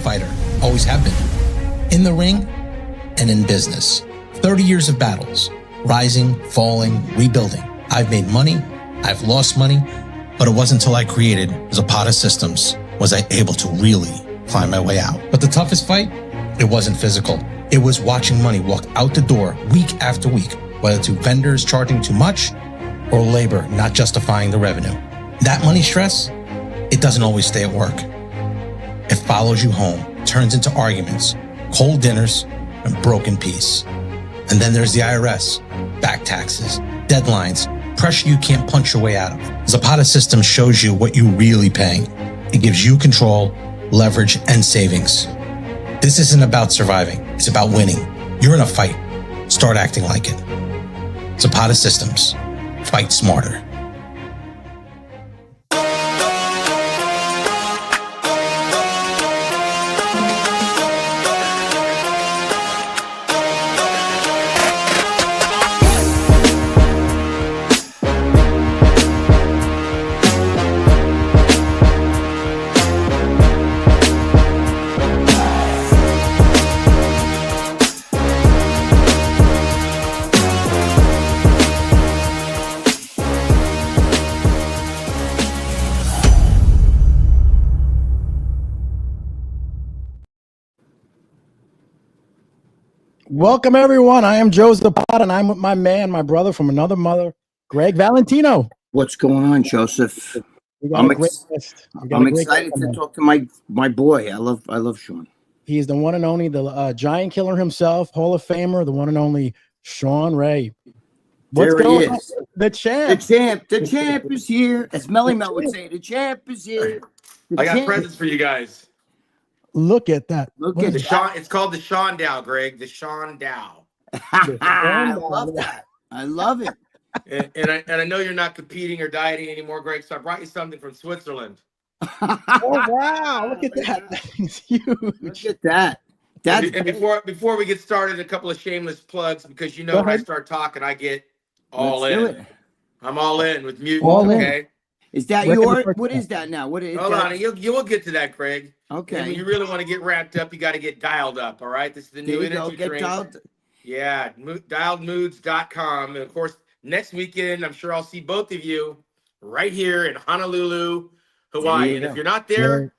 fighter, always have been. In the ring and in business. 30 years of battles, rising, falling, rebuilding. I've made money, I've lost money, but it wasn't until I created Zapata Systems was I able to really climb my way out. But the toughest fight, it wasn't physical. It was watching money walk out the door week after week, whether to vendors charging too much or labor not justifying the revenue. That money stress, it doesn't always stay at work. It follows you home, turns into arguments, cold dinners, and broken peace. And then there's the IRS, back taxes, deadlines, pressure you can't punch your way out of. Zapata Systems shows you what you're really paying. It gives you control, leverage, and savings. This isn't about surviving. It's about winning. You're in a fight. Start acting like it. Zapata Systems. Fight smarter. Welcome, everyone. I am Joe Zapata, and I'm with my man, my brother from another mother, Gregg Valentino. What's going on, Joseph? I'm excited to talk to my boy. I love Shawn. He's the one and only, the giant killer himself, Hall of Famer, the one and only Shawn Ray. What's going on? The champ. The champ is here. As Melly Mel would say, the champ is here. I got presents for you guys. Look at that. Look at the Shawn. It's called the Shawn Dow, Greg. The Shawn Dow. I love that. I love it. And I know you're not competing or dieting anymore, Greg. So I brought you something from Switzerland. Oh wow! Look at that. That's huge. Look at that. And before we get started, a couple of shameless plugs because you know when I start talking, I get all in. I'm all in with mute. Okay. Is that yours? What is that now? What is? Hold on, you will get to that, Greg. Okay. When you really want to get wrapped up, you got to get dialed up. All right. This is the new energy drink. Yeah, dialedmoods.com. And of course, next weekend, I'm sure I'll see both of you right here in Honolulu, Hawaii. And if you're not there,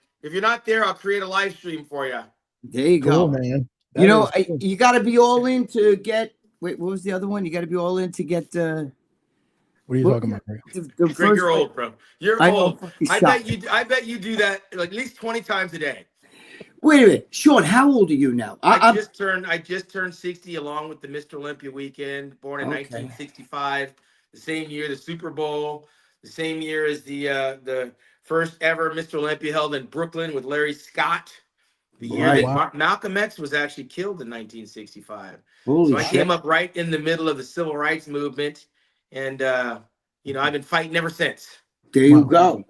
I'll create a live stream for you. There you go, man. You know, you got to be all in to get. Wait, what was the other one? You got to be all in to get. What are you talking about, Greg, you're old, bro. You're old. I bet you do that like at least 20 times a day. Wait a minute, Shawn. How old are you now? I just turned 60 along with the Mr. Olympia weekend. Born in 1965, the same year the Super Bowl, the same year as the first ever Mr. Olympia held in Brooklyn with Larry Scott. The year that Malcolm X was actually killed in 1965. So I came up right in the middle of the civil rights movement. And, I've been fighting ever since. There you go.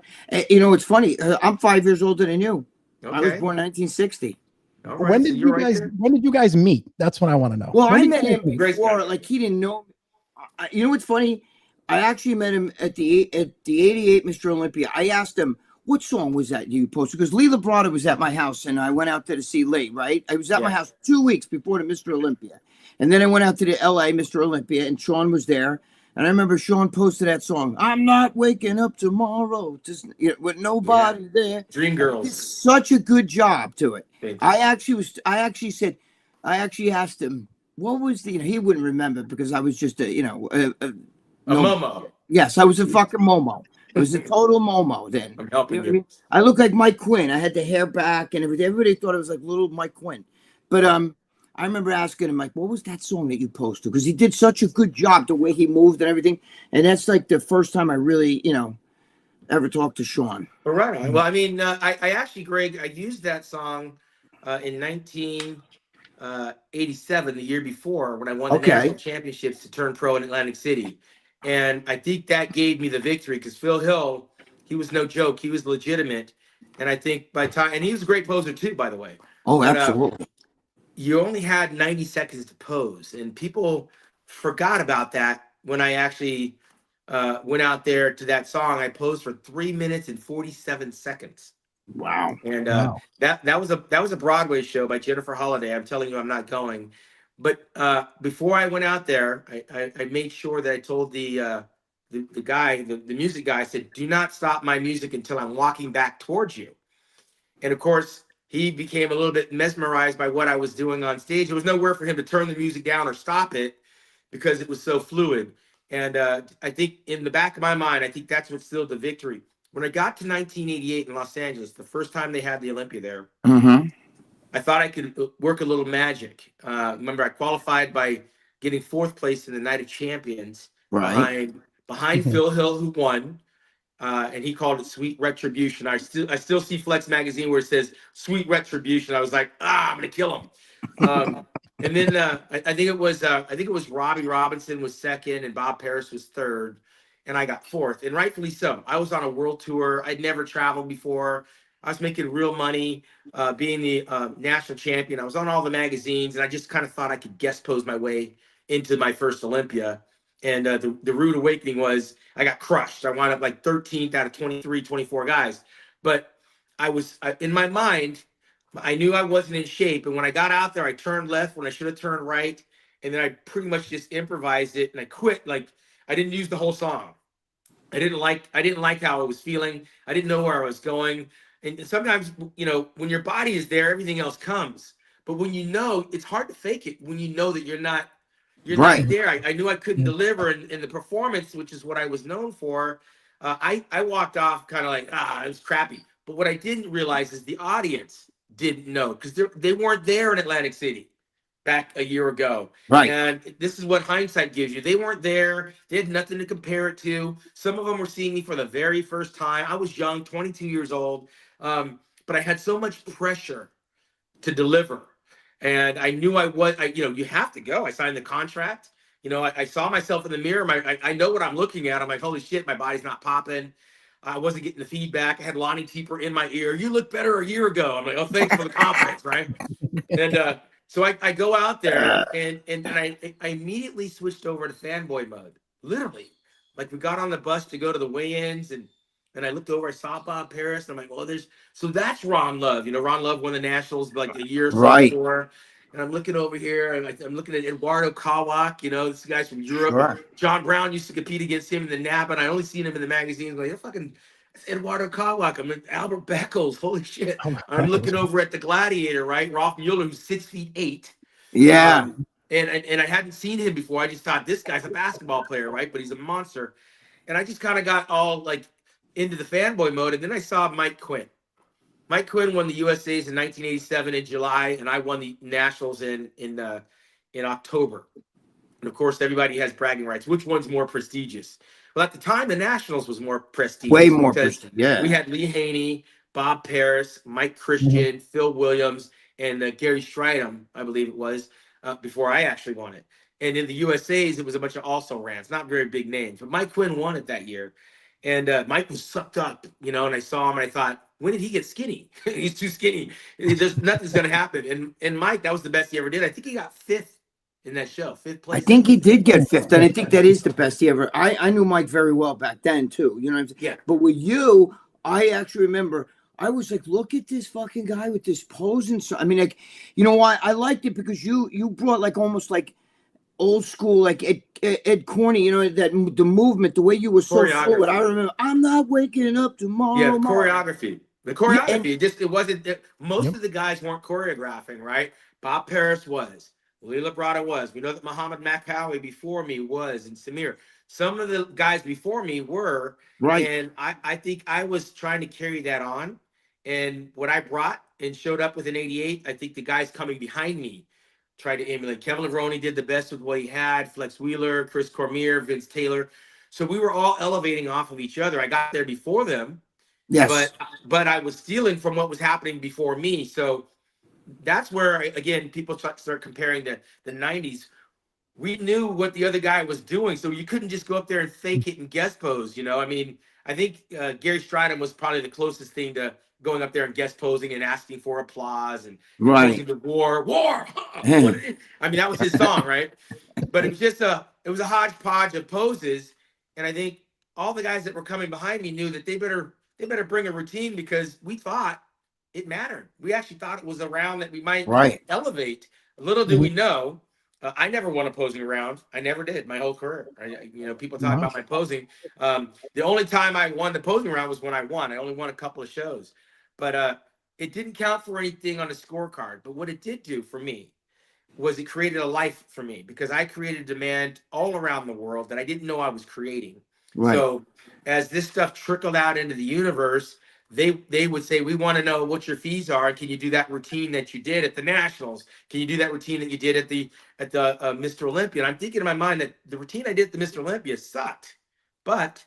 You know, it's funny. I'm 5 years older than you. Okay. I was born 1960. All right, when did you guys meet? That's what I want to know. Well, I met him before. Like, he didn't know. You know what's funny? I actually met him at the 88 Mr. Olympia. I asked him, what song was that you posted? Because Lee Labrada was at my house, and I went out there to see Lee, right? I was at my house 2 weeks before the Mr. Olympia. And then I went out to the LA Mr. Olympia, and Shawn was there. And I remember Shawn posted that song, I'm not waking up tomorrow with nobody there. Dream Girls. Did such a good job to it. I actually asked him, what was he wouldn't remember because I was just a Momo. Yes, I was a fucking Momo. It was a total Momo then. I'm helping you. I mean? I looked like Mike Quinn. I had the hair back and everything. Everybody thought I was like little Mike Quinn. But I remember asking him, like, what was that song that you posted? Because he did such a good job, the way he moved and everything. And that's like the first time I really, ever talked to Shawn. All right. Well, I mean, I actually, Greg, I used that song in 1987, the year before, when I won the national championships to turn pro in Atlantic City. And I think that gave me the victory because Phil Hill, he was no joke. He was legitimate. And I think by time, and he was a great poser too, by the way. Oh, absolutely. You only had 90 seconds to pose, and people forgot about that when I actually went out there to that song. I posed for 3 minutes and 47 seconds. Wow. And Wow. that was a Broadway show by Jennifer Holliday. I'm telling you, I'm not going. But before I went out there, I made sure that I told the guy, the music guy, I said, "Do not stop my music until I'm walking back towards you." And of course, he became a little bit mesmerized by what I was doing on stage. There was nowhere for him to turn the music down or stop it because it was so fluid. And I think in the back of my mind, I think that's what sealed the victory. When I got to 1988 in Los Angeles, the first time they had the Olympia there, I thought I could work a little magic. Remember, I qualified by getting fourth place in the Night of Champions Right. behind Phil Hill, who won, and he called it Sweet Retribution. I still see Flex magazine where it says Sweet Retribution. I was like, I'm gonna kill him. And then I think it was Robbie Robinson was second and Bob Paris was third, and I got fourth, and rightfully so. I was on a world tour. I'd never traveled before. I was making real money, being the national champion. I was on all the magazines, and I just kind of thought I could guest pose my way into my first Olympia. And the rude awakening was I got crushed. I wound up like 13th out of 23, 24 guys. But in my mind, I knew I wasn't in shape. And when I got out there, I turned left when I should have turned right. And then I pretty much just improvised it and I quit. Like I didn't use the whole song. I didn't like how I was feeling. I didn't know where I was going. And sometimes, when your body is there, everything else comes. But when it's hard to fake it when you know that you're not Right. there. I knew I couldn't Yeah. deliver in the performance, which is what I was known for. I walked off kind of like, it was crappy. But what I didn't realize is the audience didn't know because they weren't there in Atlantic City back a year ago. Right. And this is what hindsight gives you. They weren't there. They had nothing to compare it to. Some of them were seeing me for the very first time. I was young, 22 years old. But I had so much pressure to deliver. And I knew you have to go. I signed the contract. I saw myself in the mirror. I know what I'm looking at. I'm like, holy shit, my body's not popping. I wasn't getting the feedback. I had Lonnie Teeper in my ear. You look better a year ago. I'm like, oh, thanks for the confidence, right? And so I go out there and then I immediately switched over to fanboy mode. Literally. Like we got on the bus to go to the weigh-ins and I looked over, I saw Bob Paris, and I'm like, well, so that's Ron Love. Ron Love won the Nationals like a year or so Right. before. And I'm looking over here, and I'm looking at Eduardo Kawak, this guy's from Europe. Sure. John Brown used to compete against him in the NAP, and I only seen him in the magazines. I'm like, that's Eduardo Kawak. I'm like, Albert Beckles. Holy shit. I'm looking over at the Gladiator, right? Rolf Mueller, who's 6'8". Yeah. And I hadn't seen him before. I just thought this guy's a basketball player, right? But he's a monster. And I just kind of got all like into the fanboy mode. And then I saw Mike Quinn. Mike Quinn won the USA's in 1987 in July, and I won the Nationals in October. And of course, everybody has bragging rights. Which one's more prestigious? Well, at the time, the Nationals was more prestigious. Way more because prestigious. Yeah. we had Lee Haney, Bob Paris, Mike Christian, Phil Williams, and Gary Stridham, I believe it was, before I actually won it. And in the USA's, it was a bunch of also-rans, not very big names. But Mike Quinn won it that year. And Mike was sucked up, and I saw him and I thought, when did he get skinny? He's too skinny. Nothing's going to happen. And Mike, that was the best he ever did. I think he got fifth in that show, fifth place. I think he did get fifth, and I think that is the best he ever. I knew Mike very well back then too. You know what I'm saying? Yeah. But with you, I actually remember I was like, look at this fucking guy with this pose and so. I mean, like, you know why I liked it because you brought like almost like old school, like Ed Corney, that the movement, the way you were so fluid. I remember, I'm not waking up tomorrow. Yeah, choreography. The choreography, Yeah, it wasn't. Most of the guys weren't choreographing, right? Bob Paris was. Lee Labrada was. We know that Muhammad Makawi before me was, and Samir. Some of the guys before me were. right. And I think I was trying to carry that on. And what I brought and showed up with in 88, I think the guys coming behind me tried to emulate. Kevin Levrone did the best with what he had. Flex Wheeler, Chris Cormier, Vince Taylor. So we were all elevating off of each other. I got there before them. Yes. But I was stealing from what was happening before me. So that's where, again, people start comparing the 90s. We knew what the other guy was doing, so you couldn't just go up there and fake it and guest pose. I mean, I think Gary Stridham was probably the closest thing to going up there and guest posing and asking for applause and posing the war. I mean, that was his song, right? But it was just it was a hodgepodge of poses, and I think all the guys that were coming behind me knew that they better bring a routine because we thought it mattered. We actually thought it was a round that we might Right. elevate. Little did we know, I never won a posing round. I never did my whole career. People talk about my posing. The only time I won the posing round was when I won. I only won a couple of shows, but it didn't count for anything on the scorecard. But what it did do for me was it created a life for me, because I created demand all around the world that I didn't know I was creating. Right. So as this stuff trickled out into the universe, they would say, we want to know what your fees are. Can you do that routine that you did at the Nationals? Can you do that routine that you did at the Mr. Olympia? And I'm thinking in my mind that the routine I did at the Mr. Olympia sucked, but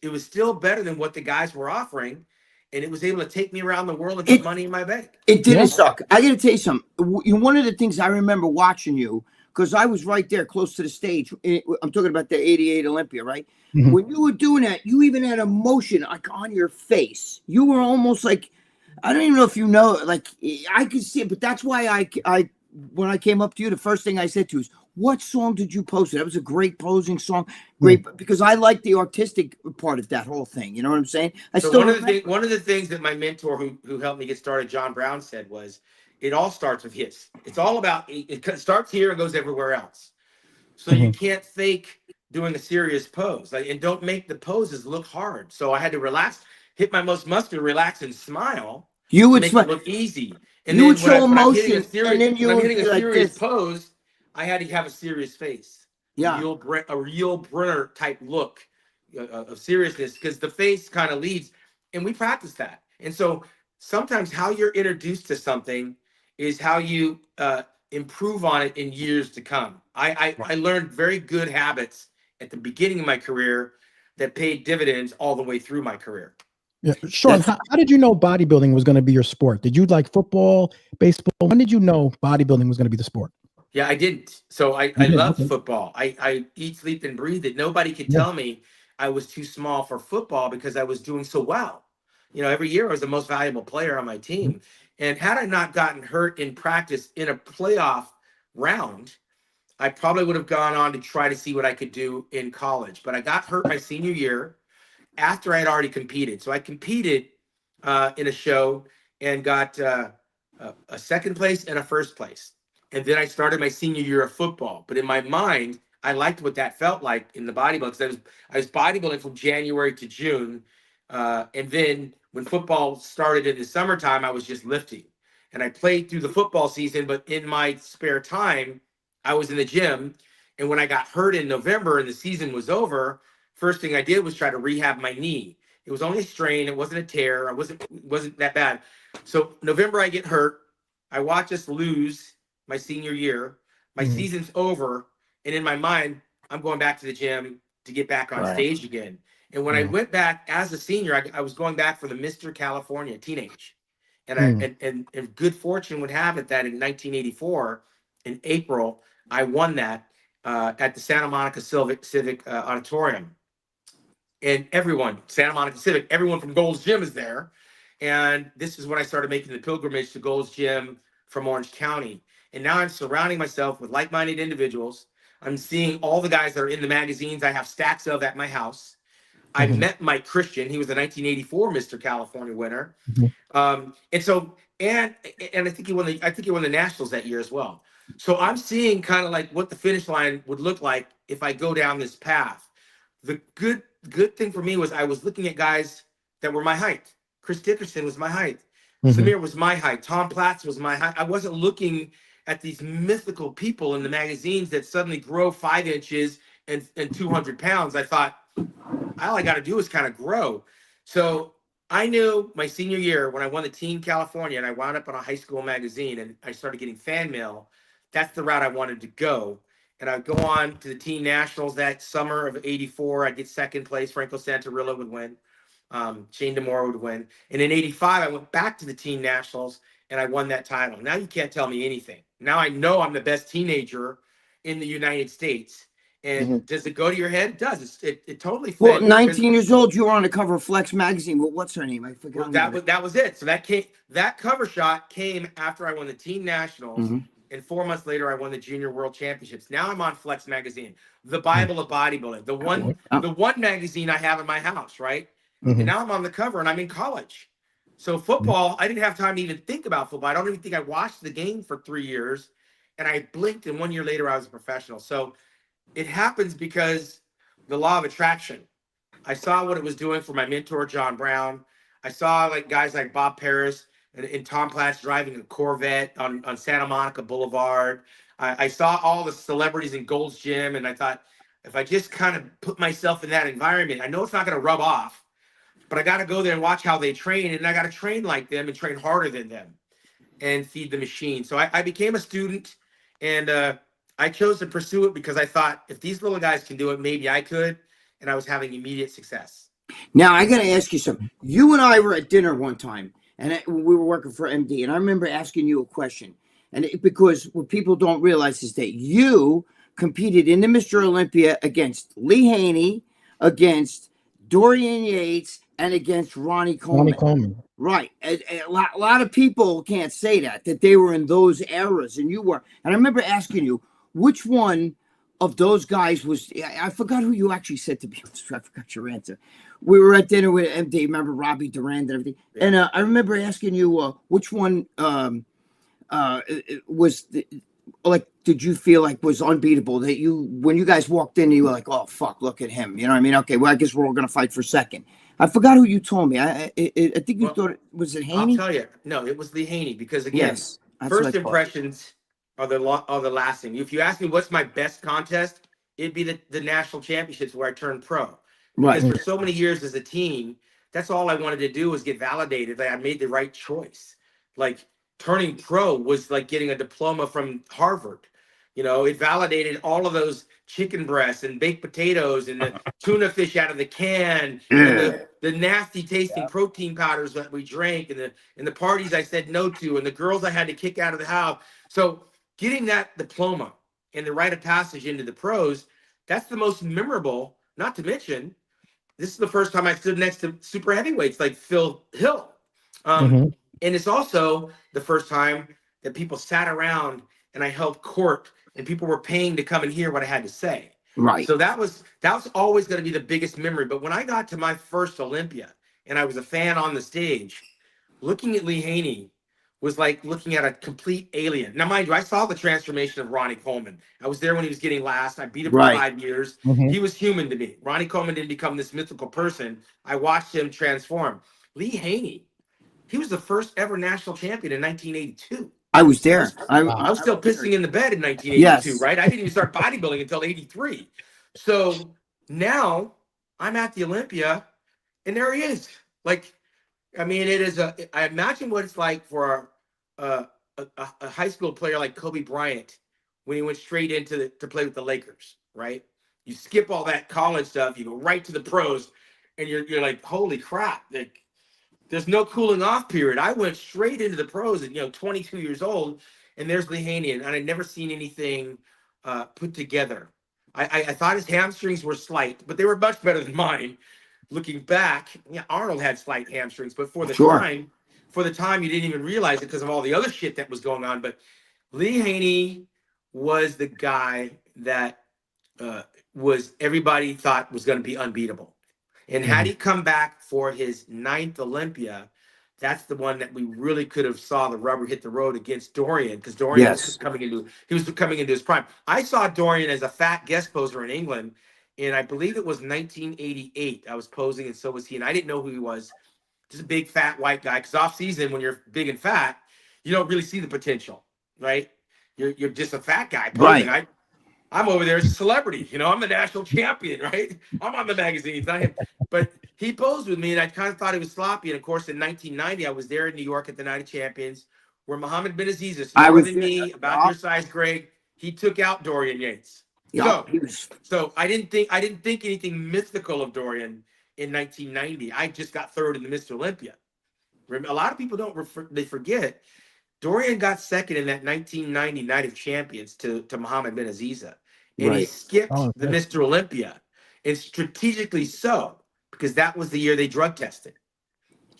it was still better than what the guys were offering. And it was able to take me around the world and put money in my bank. It didn't suck. I got to tell you something. One of the things I remember watching you, because I was right there close to the stage. I'm talking about the 88 Olympia, right? Mm-hmm. When you were doing that, you even had emotion like on your face. You were almost like, I don't even know if you know, like I could see it, but that's why I when I came up to you, the first thing I said to you is, what song did you post? That was a great posing song. Great, because I like the artistic part of that whole thing. You know what I'm saying? One of the things that my mentor who helped me get started, John Brown, said was, it all starts with hits. It's all about, it starts here and goes everywhere else. So you can't fake doing a serious pose, and don't make the poses look hard. So I had to relax, hit my most muscular, relax, and smile. You would make it look easy. And you would show emotion, and then you would be like this pose. I had to have a serious face, a real Brenner type look of seriousness, because the face kind of leads, and we practice that. And so sometimes how you're introduced to something is how you improve on it in years to come. I learned very good habits at the beginning of my career that paid dividends all the way through my career. Yeah, Shawn, how did you know bodybuilding was going to be your sport? Did you like football, baseball? When did you know bodybuilding was going to be the sport? Yeah, I didn't. So I love football. I eat, sleep, and breathe it. Nobody could tell me I was too small for football because I was doing so well. Every year I was the most valuable player on my team. And had I not gotten hurt in practice in a playoff round, I probably would have gone on to try to see what I could do in college. But I got hurt my senior year after I had already competed. So I competed in a show and got a second place and a first place. And then I started my senior year of football. But in my mind, I liked what that felt like in the bodybuilding, because I was bodybuilding from January to June. And then when football started in the summertime, I was just lifting. And I played through the football season, but in my spare time, I was in the gym. And when I got hurt in November and the season was over, first thing I did was try to rehab my knee. It was only a strain. It wasn't a tear. It wasn't that bad. So November, I get hurt. I watch us lose my senior year. My season's over. And in my mind, I'm going back to the gym to get back on stage again. And when I went back as a senior, I was going back for the Mr. California teenage. And and good fortune would have it that in 1984, in April, I won that at the Santa Monica Civic Auditorium. And Santa Monica Civic, everyone from Gold's Gym is there. And this is when I started making the pilgrimage to Gold's Gym from Orange County. And now I'm surrounding myself with like-minded individuals. I'm seeing all the guys that are in the magazines I have stacks of at my house. I met Mike Christian. He was the 1984 Mr. California winner. And I think he won the Nationals that year as well. So I'm seeing kind of like what the finish line would look like if I go down this path. The good thing for me was I was looking at guys that were my height. Chris Dickerson was my height. Samir was my height. Tom Platz was my height. I wasn't looking at these mythical people in the magazines that suddenly grow 5 inches and 200 pounds. I thought, all I got to do is kind of grow. So I knew my senior year when I won the Team California and I wound up on a high school magazine and I started getting fan mail, that's the route I wanted to go. And I'd go on to the Team Nationals that summer of 84. I'd get second place. Franco Santarilla would win. Shane DeMora would win. And in 85, I went back to the Team Nationals and I won that title. Now you can't tell me anything. Now I know I'm the best teenager in the United States. And does it go to your head? It does. It totally fits. Well, 19 years old, you were on the cover of Flex magazine. Well, what's her name? I forgot. Well, that was it. So that cover shot came after I won the Team Nationals. And 4 months later, I won the Junior World Championships. Now I'm on Flex magazine, the Bible of bodybuilding, the one magazine I have in my house, right? And now I'm on the cover and I'm in college. So football, I didn't have time to even think about football. I don't even think I watched the game for 3 years, and I blinked, and 1 year later I was a professional. So it happens because the law of attraction. I saw what it was doing for my mentor, John Brown. I saw like guys like Bob Paris and Tom Platz driving a Corvette on Santa Monica Boulevard. I saw all the celebrities in Gold's Gym, and I thought, if I just kind of put myself in that environment, I know it's not going to rub off, but I got to go there and watch how they train, and I got to train like them and train harder than them and feed the machine. So I became a student, and I chose to pursue it because I thought, if these little guys can do it, maybe I could. And I was having immediate success. Now, I got to ask you something. You and I were at dinner one time, and we were working for MD, and I remember asking you a question. And because what people don't realize is that you competed in the Mr. Olympia against Lee Haney, against Dorian Yates, and against Ronnie Coleman. Ronnie Coleman. Right. A lot of people can't say that they were in those eras, and you were. And I remember asking you, which one of those guys was, I forgot who you actually said to me. I forgot your answer. We were at dinner with MD, remember Robbie Durand and everything. Yeah. And I remember asking you which one was like, did you feel like was unbeatable, that you, when you guys walked in, you were like, oh fuck, look at him, you know what I mean? Okay, well, I guess we're all gonna fight for second. I forgot who you told me. I think you thought was it Haney? I'll tell you, no, it was Lee Haney, because again, yes, first impressions are the last thing. If you ask me what's my best contest, it'd be the national championships where I turned pro. Because for so many years as a teen, that's all I wanted to do was get validated that I made the right choice. Like, turning pro was like getting a diploma from Harvard. You know, it validated all of those chicken breasts and baked potatoes and the tuna fish out of the can and the nasty tasting protein powders that we drank and the parties I said no to and the girls I had to kick out of the house. So getting that diploma and the rite of passage into the pros, that's the most memorable. Not to mention, this is the first time I stood next to super heavyweights like Phil Hill. And it's also the first time that people sat around and I held court and people were paying to come and hear what I had to say. Right. So that was always going to be the biggest memory. But when I got to my first Olympia and I was a fan on the stage, looking at Lee Haney was like looking at a complete alien. Now, mind you, I saw the transformation of Ronnie Coleman. I was there when he was getting last. I beat him for 5 years. He was human to me. Ronnie Coleman didn't become this mythical person. I watched him transform. Lee Haney, he was the first ever national champion in 1982. I was there. I was still pissing in the bed in 1982, right? I didn't even start bodybuilding until 83. So now I'm at the Olympia, and there he is. Like, I mean, it is I imagine what it's like for a high school player like Kobe Bryant when he went straight into to play with the Lakers, right? You skip all that college stuff, you go right to the pros, and you're like, holy crap! Like, there's no cooling off period. I went straight into the pros at 22 years old, and there's Lee Haney, and I'd never seen anything put together. I thought his hamstrings were slight, but they were much better than mine. Looking back, Arnold had slight hamstrings, but for the time, you didn't even realize it because of all the other shit that was going on. But Lee Haney was the guy that everybody thought was going to be unbeatable. And had he come back for his 9th Olympia, that's the one that we really could have saw the rubber hit the road against Dorian, because Dorian was coming into his prime. I saw Dorian as a fat guest poser in England, and I believe it was 1988. I was posing, and so was he, and I didn't know who he was. Just a big fat white guy. Because off season, when you're big and fat, you don't really see the potential, right? You're just a fat guy posing. Right. I'm over there as a celebrity. I'm the national champion, right? I'm on the magazines, not him. But he posed with me, and I kind of thought he was sloppy. And, of course, in 1990, I was there in New York at the Night of Champions, where Muhammad bin Aziz, smaller than me, about your size, Gregg, he took out Dorian Yates. So I didn't think anything mythical of Dorian in 1990. I just got third in the Mr. Olympia. A lot of people they forget Dorian got second in that 1990 Night of Champions to Muhammad bin Aziz. And he skipped the Mr. Olympia, and strategically so, because that was the year they drug tested.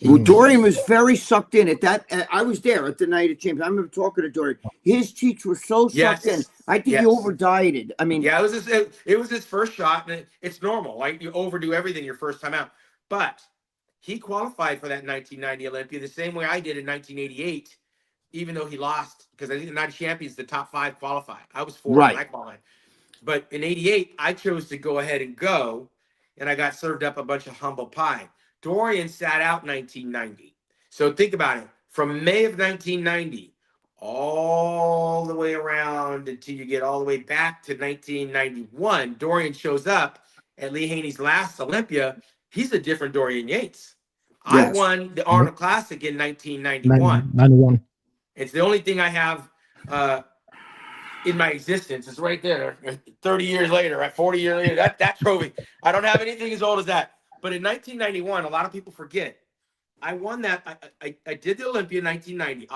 Well, Dorian was very sucked in at that. I was there at the Night of Champions. I remember talking to Dorian. His cheeks were so sucked in. I think he overdieted. I mean, it was his first shot, and it's normal. Like, you overdo everything your first time out. But he qualified for that 1990 Olympia the same way I did in 1988, even though he lost, because I think the 90 champions, the top 5 qualified. I was 4th when I qualified. But in 88, I chose to go ahead and go, and I got served up a bunch of humble pie. Dorian sat out 1990. So think about it. From May of 1990 all the way around until you get all the way back to 1991, Dorian shows up at Lee Haney's last Olympia. He's a different Dorian Yates. I won the Arnold Classic in 1991. 91. It's the only thing I have in my existence. It's right there. 30 years later, right? 40 years later, that trophy. I don't have anything as old as that. But in 1991, a lot of people forget. I won that. I did the Olympia in 1990,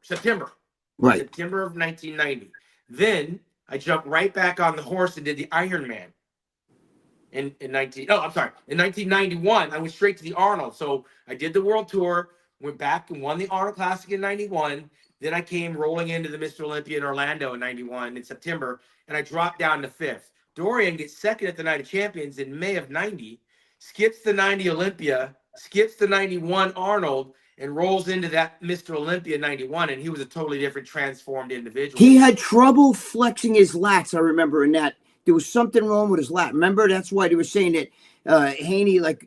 September. Right. September of 1990. Then I jumped right back on the horse and did the Ironman. In 1991, I went straight to the Arnold. So I did the world tour, went back and won the Arnold Classic in 91. Then I came rolling into the Mr. Olympia in Orlando in 91 in September, and I dropped down to 5th. Dorian gets 2nd at the Night of Champions in May of 90, skips the 90 Olympia, skips the 91 Arnold, and rolls into that Mr. Olympia 91, and he was a totally different, transformed individual. He had trouble flexing his lats, I remember, in that. There was something wrong with his lat. Remember, that's why they were saying that Haney like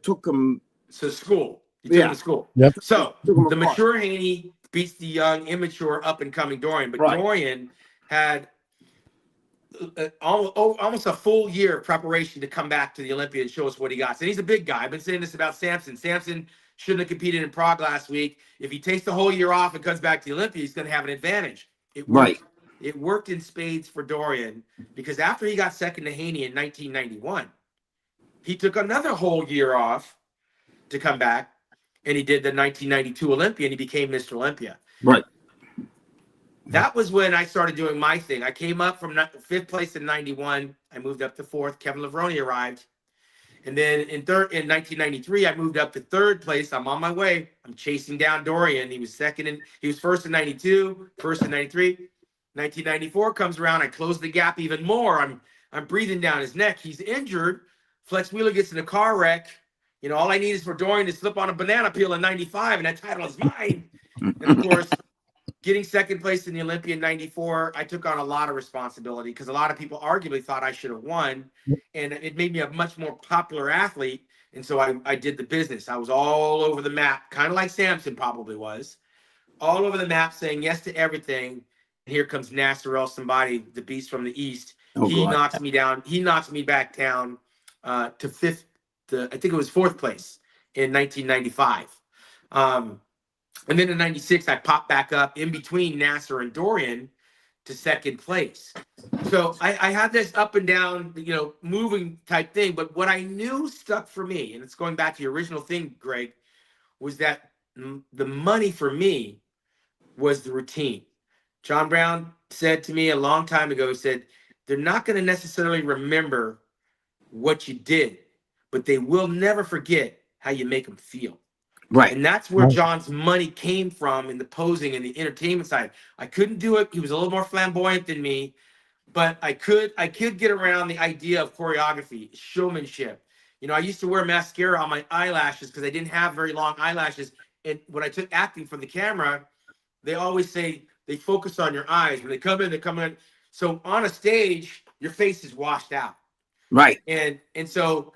took him to school. He took him to school. Yep. So the mature Haney beats the young, immature, up-and-coming Dorian. But Dorian had almost a full year of preparation to come back to the Olympia and show us what he got. And he's a big guy. I've been saying this about Samson. Samson shouldn't have competed in Prague last week. If he takes the whole year off and comes back to the Olympia, he's going to have an advantage. It worked. It worked in spades for Dorian, because after he got 2nd to Haney in 1991, he took another whole year off to come back, and he did the 1992 Olympia, and he became Mr. Olympia. Right. That was when I started doing my thing. I came up from 5th place in 91. I moved up to 4th. Kevin Levrone arrived. And then in 1993, I moved up to 3rd place. I'm on my way. I'm chasing down Dorian. He was 2nd, and he was 1st in 92, 1st in 93. 1994 comes around. I close the gap even more. I'm breathing down his neck. He's injured. Flex Wheeler gets in a car wreck. You know, all I need is for Dorian to slip on a banana peel in 95, and that title is mine. And of course, getting 2nd place in the Olympia in 94, I took on a lot of responsibility, because a lot of people arguably thought I should have won, and it made me a much more popular athlete. And so I did the business. I was all over the map, kind of like Samson probably was, all over the map, saying yes to everything. Here comes Nasser El Somebody, the beast from the East. He knocks me down. He knocks me back down to 5th. I think it was 4th place in 1995. And then in 96, I popped back up in between Nasser and Dorian to 2nd place. So I had this up and down, you know, moving type thing. But what I knew stuck for me, and it's going back to your original thing, Greg, was that the money for me was the routine. John Brown said to me a long time ago, he said, they're not going to necessarily remember what you did, but they will never forget how you make them feel. Right. And that's where John's money came from, in the posing and the entertainment side. I couldn't do it. He was a little more flamboyant than me, but I could get around the idea of choreography, showmanship. You know, I used to wear mascara on my eyelashes because I didn't have very long eyelashes. And when I took acting from the camera, they always say, they focus on your eyes. When they come in. So on a stage, your face is washed out. Right. And so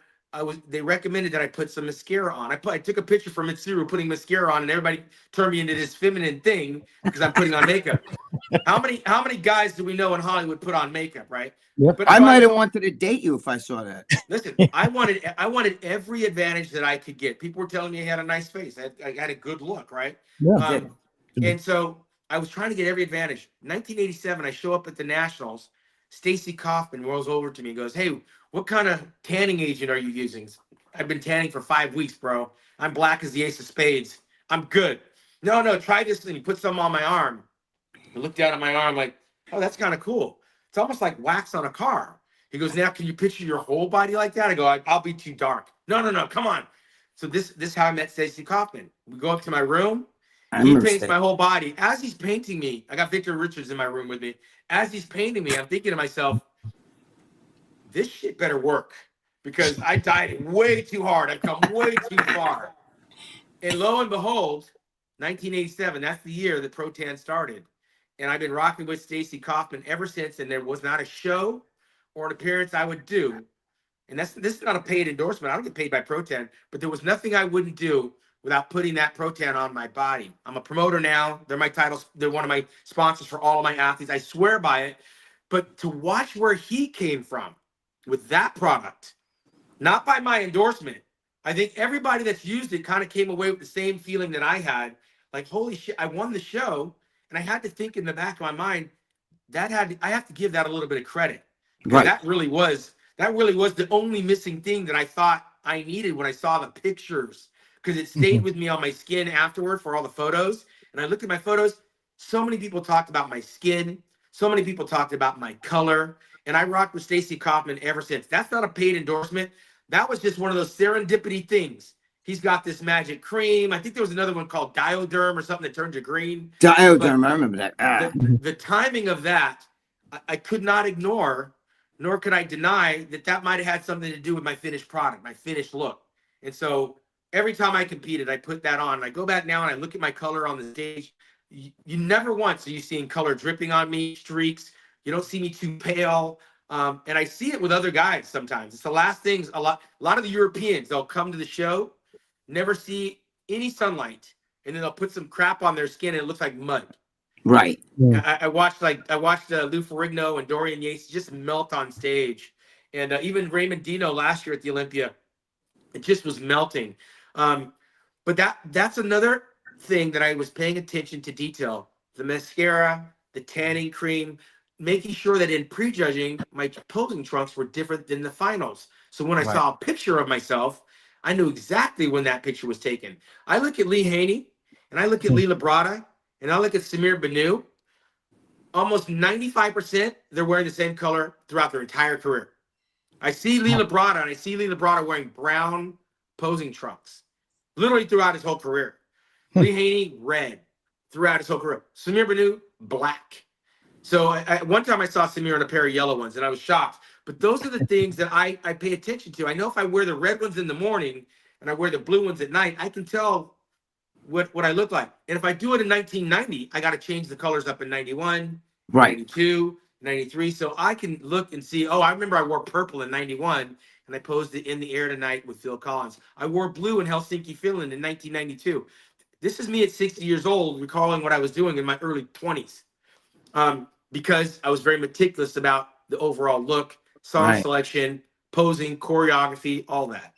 they recommended that I put some mascara on. I took a picture from Mitsuru putting mascara on, and everybody turned me into this feminine thing because I'm putting on makeup. How many guys do we know in Hollywood put on makeup, right? Yep. But I might have wanted to date you if I saw that. Listen, I wanted every advantage that I could get. People were telling me I had a nice face. I had a good look, right? Yeah. And so I was trying to get every advantage. 1987, I show up at the Nationals. Stacy Kaufman rolls over to me and goes, hey, what kind of tanning agent are you using? I've been tanning for 5 weeks, bro. I'm black as the ace of spades. I'm good. No, try this. And he puts some on my arm. I look down at my arm like, oh, that's kind of cool. It's almost like wax on a car. He goes, now, can you picture your whole body like that? I go, I'll be too dark. No, come on. So this is how I met Stacy Kaufman. We go up to my room. He paints my whole body. As he's painting me, I got Victor Richards in my room with me. As he's painting me, I'm thinking to myself, this shit better work, because I dieted way too hard. I've come way too far. And lo and behold, 1987, that's the year that Pro-Tan started. And I've been rocking with Stacy Kaufman ever since. And there was not a show or an appearance I would do. And this is not a paid endorsement. I don't get paid by Pro-Tan, but there was nothing I wouldn't do without putting that Pro-Tan on my body. I'm a promoter now. They're my titles. They're one of my sponsors for all of my athletes. I swear by it. But to watch where he came from with that product, not by my endorsement, I think everybody that's used it kind of came away with the same feeling that I had. Like, holy shit, I won the show. And I had to think in the back of my mind, I have to give that a little bit of credit. Because that really was the only missing thing that I thought I needed when I saw the pictures. Because it stayed with me on my skin afterward for all the photos. And I looked at my photos. So many people talked about my skin. So many people talked about my color. And I rocked with Stacy Kaufman ever since. That's not a paid endorsement. That was just one of those serendipity things. He's got this magic cream. I think there was another one called Dioderm or something that turns you green. Dioderm, I remember that. The timing of that, I could not ignore, nor could I deny that might have had something to do with my finished product, my finished look. And so every time I competed, I put that on. And I go back now and I look at my color on the stage. You never once are you seeing color dripping on me, streaks. You don't see me too pale. And I see it with other guys sometimes. It's the last things. A lot of the Europeans, they'll come to the show, never see any sunlight, and then they'll put some crap on their skin and it looks like mud. Right. I watched Lou Ferrigno and Dorian Yates just melt on stage, and even Raymond Dino last year at the Olympia, it just was melting. But that's another thing that I was paying attention to detail: the mascara, the tanning cream, making sure that in prejudging my posing trunks were different than the finals. So when I saw a picture of myself, I knew exactly when that picture was taken. I look at Lee Haney, and I look at Lee Labrada, and I look at Samir Banu. Almost 95%, they're wearing the same color throughout their entire career. I see Lee Labrada, and I see Lee Labrada wearing brown posing trunks, literally throughout his whole career. Lee Haney, red, throughout his whole career. Samir Banu, black. So one time I saw Samir in a pair of yellow ones, and I was shocked. But those are the things that I pay attention to. I know if I wear the red ones in the morning and I wear the blue ones at night, I can tell what I look like. And if I do it in 1990, I got to change the colors up in 91, 92, 93. So I can look and see, oh, I remember I wore purple in 91, and I posed it In the Air Tonight with Phil Collins. I wore blue in Helsinki, Finland in 1992. This is me at 60 years old, recalling what I was doing in my early 20s. Because I was very meticulous about the overall look, song selection, posing, choreography, all that.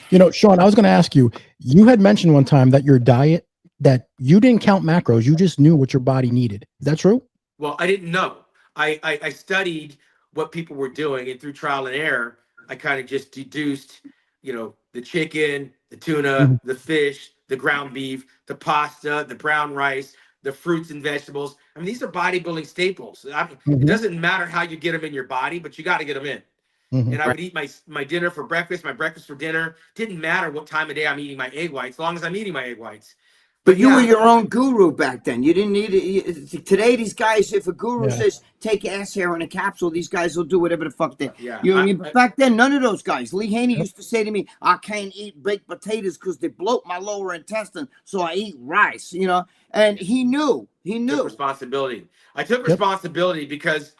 You know, Shawn, I was going to ask you, you had mentioned one time that your diet, that you didn't count macros, you just knew what your body needed. Is that true? Well, I didn't know. I studied what people were doing, and through trial and error, I kind of just deduced, the chicken, the tuna, the fish, the ground beef, the pasta, the brown rice, the fruits and vegetables. I mean, these are bodybuilding staples. It doesn't matter how you get them in your body, but you got to get them in. And I would eat my dinner for breakfast, my breakfast for dinner. Didn't matter what time of day I'm eating my egg whites, as long as I'm eating my egg whites. But you were your own guru back then. You didn't need it. Today, these guys, if a guru says take ass hair in a capsule, these guys will do whatever the fuck they. But back then, none of those guys. Lee Haney used to say to me, "I can't eat baked potatoes because they bloat my lower intestine, so I eat rice." And he knew. He knew. Took responsibility. I took responsibility because,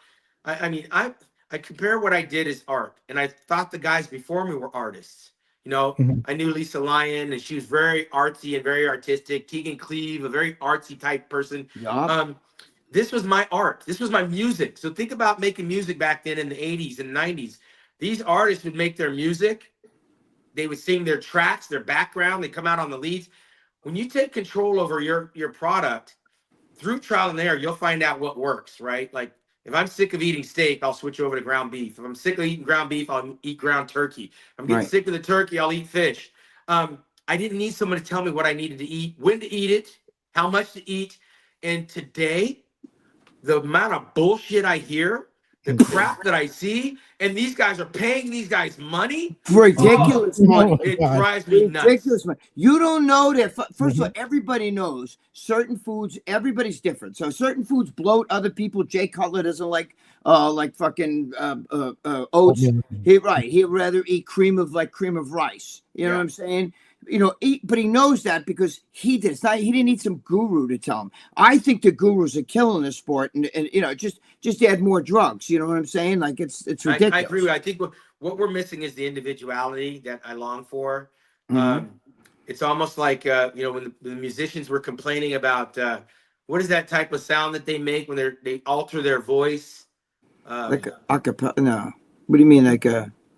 I compare what I did as art, and I thought the guys before me were artists. I knew Lisa Lyon, and she was very artsy and very artistic. Tegan Cleave, a very artsy type person. This was my art. This was my music. So think about making music back then in the 80s and 90s. These artists would make their music. They would sing their tracks, their background. They come out on the leads. When you take control over your product, through trial and error, you'll find out what works, right? Like, if I'm sick of eating steak, I'll switch over to ground beef. If I'm sick of eating ground beef, I'll eat ground turkey. If I'm getting sick of the turkey, I'll eat fish. I didn't need someone to tell me what I needed to eat, when to eat it, how much to eat. And today, the amount of bullshit I hear the crap that I see, and these guys are paying these guys money. Ridiculous money. It God. drives me nuts. Ridiculous money. You don't know that. First of all, everybody knows certain foods. Everybody's different. So certain foods bloat other people. Jay Cutler doesn't like fucking oats. Oatmeal. He'd rather eat cream of rice. You know what I'm saying? But he knows that because he did. It's not, he didn't need some guru to tell him. I think the gurus are killing the sport, and just add more drugs. You know what I'm saying? Like it's ridiculous. I agree. I think what we're missing is the individuality that I long for. It's almost like when the musicians were complaining about what is that type of sound that they make when they alter their voice? Like acapella? No. What do you mean, like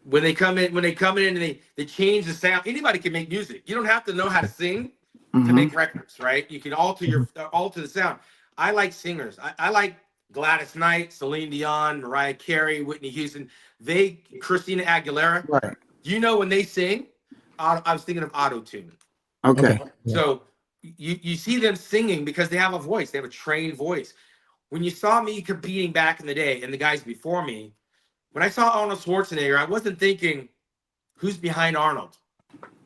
when they come in and they change the sound? Anybody can make music. You don't have to know how to sing to make records, right? You can alter the sound. I like singers. I like Gladys Knight, Celine Dion, Mariah Carey, Whitney Houston. Christina Aguilera. Right. When they sing, I was thinking of auto-tune. Okay. So you see them singing because they have a voice. They have a trained voice. When you saw me competing back in the day and the guys before me, when I saw Arnold Schwarzenegger, I wasn't thinking, who's behind Arnold?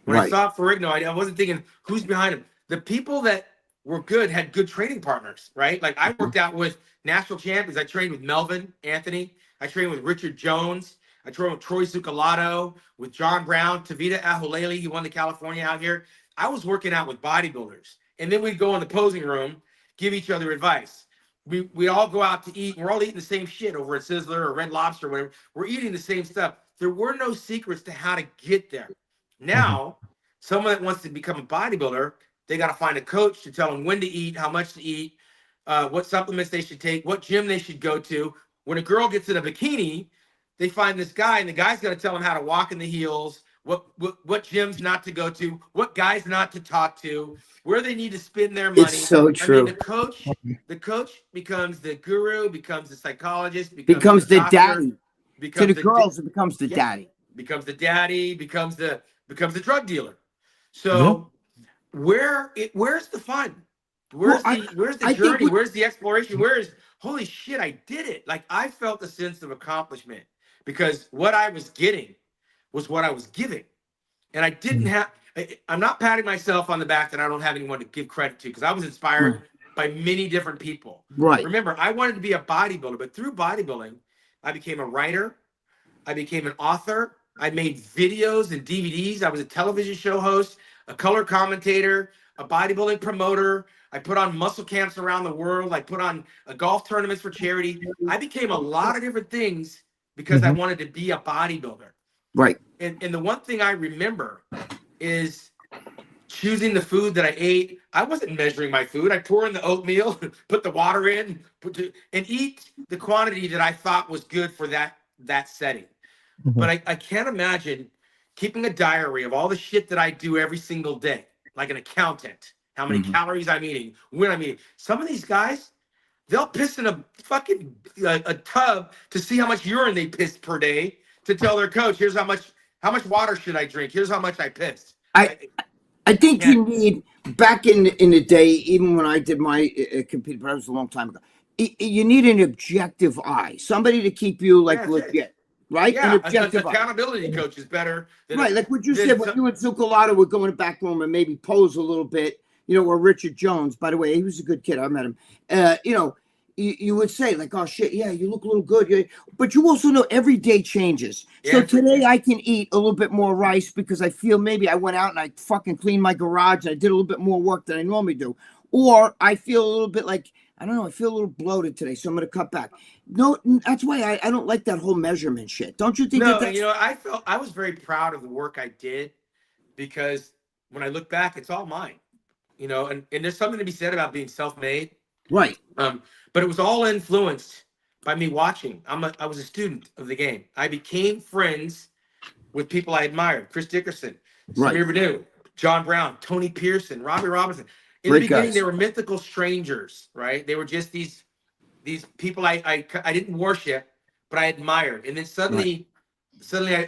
When I saw Ferrigno, I wasn't thinking, who's behind him? The people that were good had good training partners, right? Like I worked out with national champions. I trained with Melvin Anthony. I trained with Richard Jones. I trained with Troy Zucolato, with John Brown, Tavita Ahulele. He won the California out here. I was working out with bodybuilders. And then we'd go in the posing room, give each other advice. We all go out to eat. We're all eating the same shit over at Sizzler or Red Lobster or whatever. We're eating the same stuff. There were no secrets to how to get there. Now, someone that wants to become a bodybuilder, they got to find a coach to tell them when to eat, how much to eat, what supplements they should take, what gym they should go to. When a girl gets in a bikini, they find this guy, and the guy's got to tell them how to walk in the heels, what gyms not to go to, what guys not to talk to, where they need to spend their money. It's so true. I mean, the coach becomes the guru, becomes the psychologist, becomes the doctor, daddy. To the girls, it becomes the daddy. Becomes the daddy, becomes the drug dealer. So where's the fun? Where's the journey? Where's the exploration? Holy shit, I did it. Like I felt a sense of accomplishment because what I was getting was what I was giving. And I didn't have, I'm not patting myself on the back that I don't have anyone to give credit to because I was inspired by many different people. Right. Remember, I wanted to be a bodybuilder, but through bodybuilding, I became a writer. I became an author. I made videos and DVDs. I was a television show host, a color commentator, a bodybuilding promoter. I put on muscle camps around the world. I put on golf tournaments for charity. I became a lot of different things because I wanted to be a bodybuilder. Right. And the one thing I remember is choosing the food that I ate. I wasn't measuring my food. I pour in the oatmeal, put the water in, and eat the quantity that I thought was good for that setting. But I can't imagine keeping a diary of all the shit that I do every single day, like an accountant, how many calories I'm eating, when I'm eating. Some of these guys, they'll piss in a fucking a tub to see how much urine they pissed per day to tell their coach, here's how much water should I drink? Here's how much I pissed. I think you need, back in the day, even when I did my compete, but that was a long time ago, you need an objective eye, somebody to keep you legit. Right? Yeah, an objective accountability coach is better than like what you said when you and Zucolato would go in the back room and maybe pose a little bit, or Richard Jones, by the way, he was a good kid. I met him. You would say like, oh shit, yeah, you look a little good. But you also know every day changes. Yeah. So today I can eat a little bit more rice because I feel maybe I went out and I fucking cleaned my garage and I did a little bit more work than I normally do. Or I feel a little bit like, I don't know, I feel a little bloated today, so I'm going to cut back. No, that's why I don't like that whole measurement shit. Don't you think? No, I was very proud of the work I did because when I look back, it's all mine. And there's something to be said about being self-made. Right. But it was all influenced by me watching. I was a student of the game. I became friends with people I admired. Chris Dickerson, Samir Badu, John Brown, Tony Pearson, Robbie Robinson. In the beginning, they were mythical strangers, right? They were just these people I didn't worship, but I admired. And then suddenly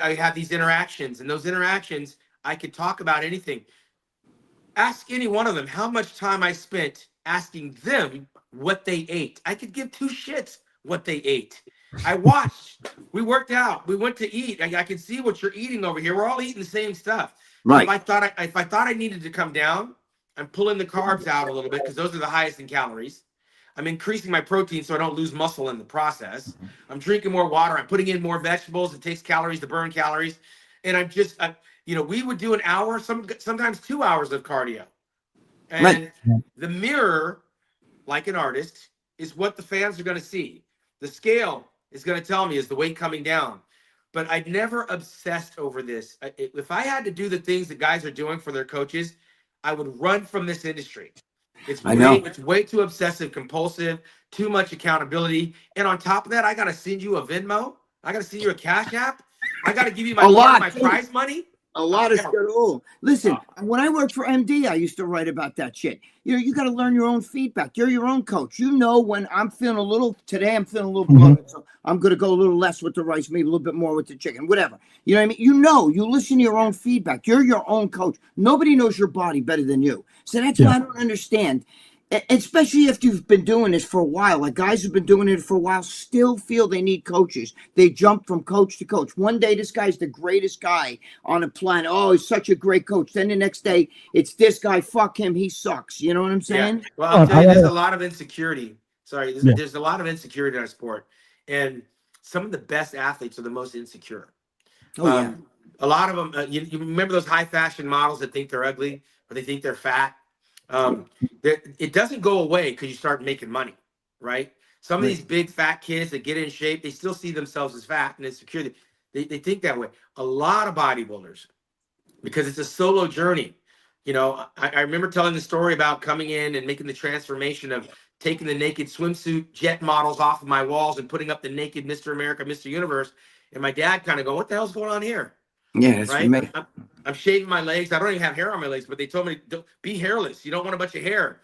I had these interactions, and those interactions, I could talk about anything. Ask any one of them how much time I spent asking them what they ate. I could give two shits what they ate. I watched. We worked out. We went to eat. I can see what you're eating over here. We're all eating the same stuff. So Right. if I thought I needed to come down, I'm pulling the carbs out a little bit because those are the highest in calories. I'm increasing my protein so I don't lose muscle in the process. I'm drinking more water. I'm putting in more vegetables. It takes calories to burn calories. And I'm just, we would do an hour, sometimes 2 hours of cardio. And the mirror, like an artist, is what the fans are going to see. The scale is going to tell me is the weight coming down. But I'd never obsessed over this. If I had to do the things that guys are doing for their coaches, I would run from this industry. It's way too obsessive, compulsive, too much accountability. And on top of that, I got to send you a Venmo. I got to send you a Cash App. I got to give you my prize money. A lot of shit. Oh, listen, when I worked for MD, I used to write about that shit. You got to learn your own feedback. You're your own coach. You know when I'm feeling today I'm feeling a little bloated, so I'm going to go a little less with the rice, maybe a little bit more with the chicken, whatever. You know what I mean? You listen to your own feedback. You're your own coach. Nobody knows your body better than you. So that's why I don't understand. Especially if you've been doing this for a while, like guys who've been doing it for a while still feel they need coaches. They jump from coach to coach. One day, this guy's the greatest guy on the planet. Oh, he's such a great coach. Then the next day, it's this guy. Fuck him. He sucks. You know what I'm saying? Yeah. Well, I'll tell you, there's a lot of insecurity. Sorry, there's a lot of insecurity in our sport. And some of the best athletes are the most insecure. A lot of them, you remember those high fashion models that think they're ugly or they think they're fat? It doesn't go away because you start making money, right? Some of these big fat kids that get in shape, they still see themselves as fat and insecure. They think that way. A lot of bodybuilders, because it's a solo journey. I remember telling the story about coming in and making the transformation of taking the naked swimsuit jet models off of my walls and putting up the naked Mr. America, Mr. Universe. And my dad kind of go, what the hell's going on here? Yeah, that's right. I'm shaving my legs. I don't even have hair on my legs, but they told me, be hairless. You don't want a bunch of hair.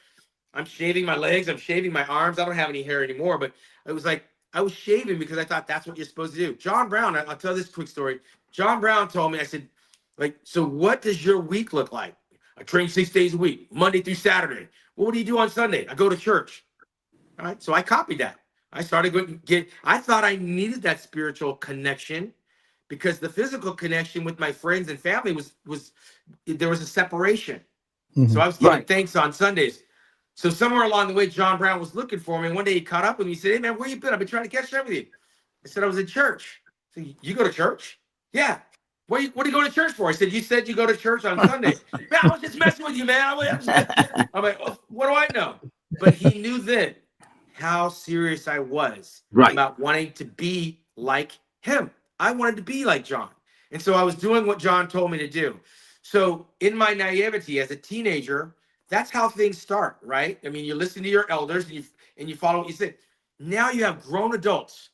I'm shaving my legs. I'm shaving my arms. I don't have any hair anymore. But it was like, I was shaving because I thought that's what you're supposed to do. John Brown, I'll tell this quick story. John Brown told me, I said, so what does your week look like? I train 6 days a week, Monday through Saturday. Well, what do you do on Sunday? I go to church. All right. So I copied that. I started I thought I needed that spiritual connection, because the physical connection with my friends and family was there was a separation. So I was giving thanks on Sundays. So somewhere along the way, John Brown was looking for me. And one day he caught up with me. He said, hey, man, where you been? I've been trying to catch up with you. I said, I was in church. I said, you go to church? Yeah. What are you going to church for? I said, you said you go to church on Sunday. Man, I was just messing with you, man. I'm like, oh, what do I know? But he knew then how serious I was about wanting to be like him. I wanted to be like John. And so I was doing what John told me to do. So in my naivety as a teenager, that's how things start, right? I mean, you listen to your elders and you follow what you say. Now you have grown adults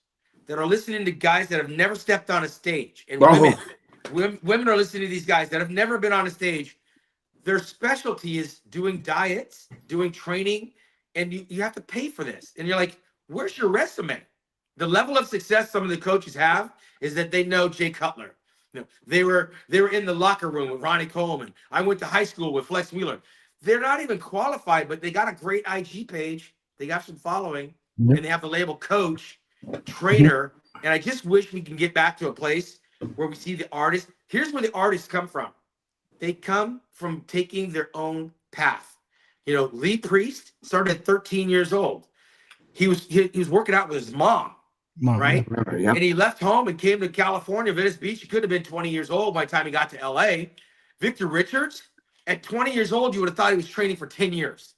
that are listening to guys that have never stepped on a stage. And women are listening to these guys that have never been on a stage. Their specialty is doing diets, doing training, and you have to pay for this. And you're like, where's your resume? The level of success some of the coaches have is that they know Jay Cutler. They were in the locker room with Ronnie Coleman. I went to high school with Flex Wheeler. They're not even qualified, but they got a great IG page. They got some following, and they have the label coach, trainer. And I just wish we can get back to a place where we see the artists. Here's where the artists come from. They come from taking their own path. Lee Priest started at 13 years old. He was working out with his mom. Right? And he left home and came to California, Venice Beach. He could have been 20 years old by the time he got to LA. Victor Richards, at 20 years old, you would have thought he was training for 10 years.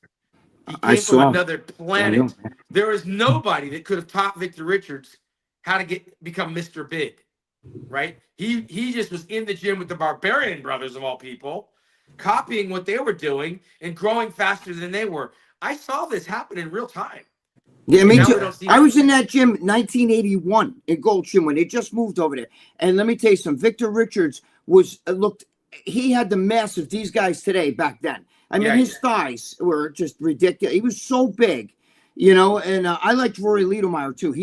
He came from another planet. There is nobody that could have taught Victor Richards how to become Mr. Big, right? He just was in the gym with the Barbarian Brothers, of all people, copying what they were doing and growing faster than they were. I saw this happen in real time. Yeah, me too. I was in that gym 1981 in Gold Gym when they just moved over there. And let me tell you something. Victor Richards he had the mass of these guys today back then. I mean, his thighs were just ridiculous. He was so big, and I liked Rory Liedermeyer too.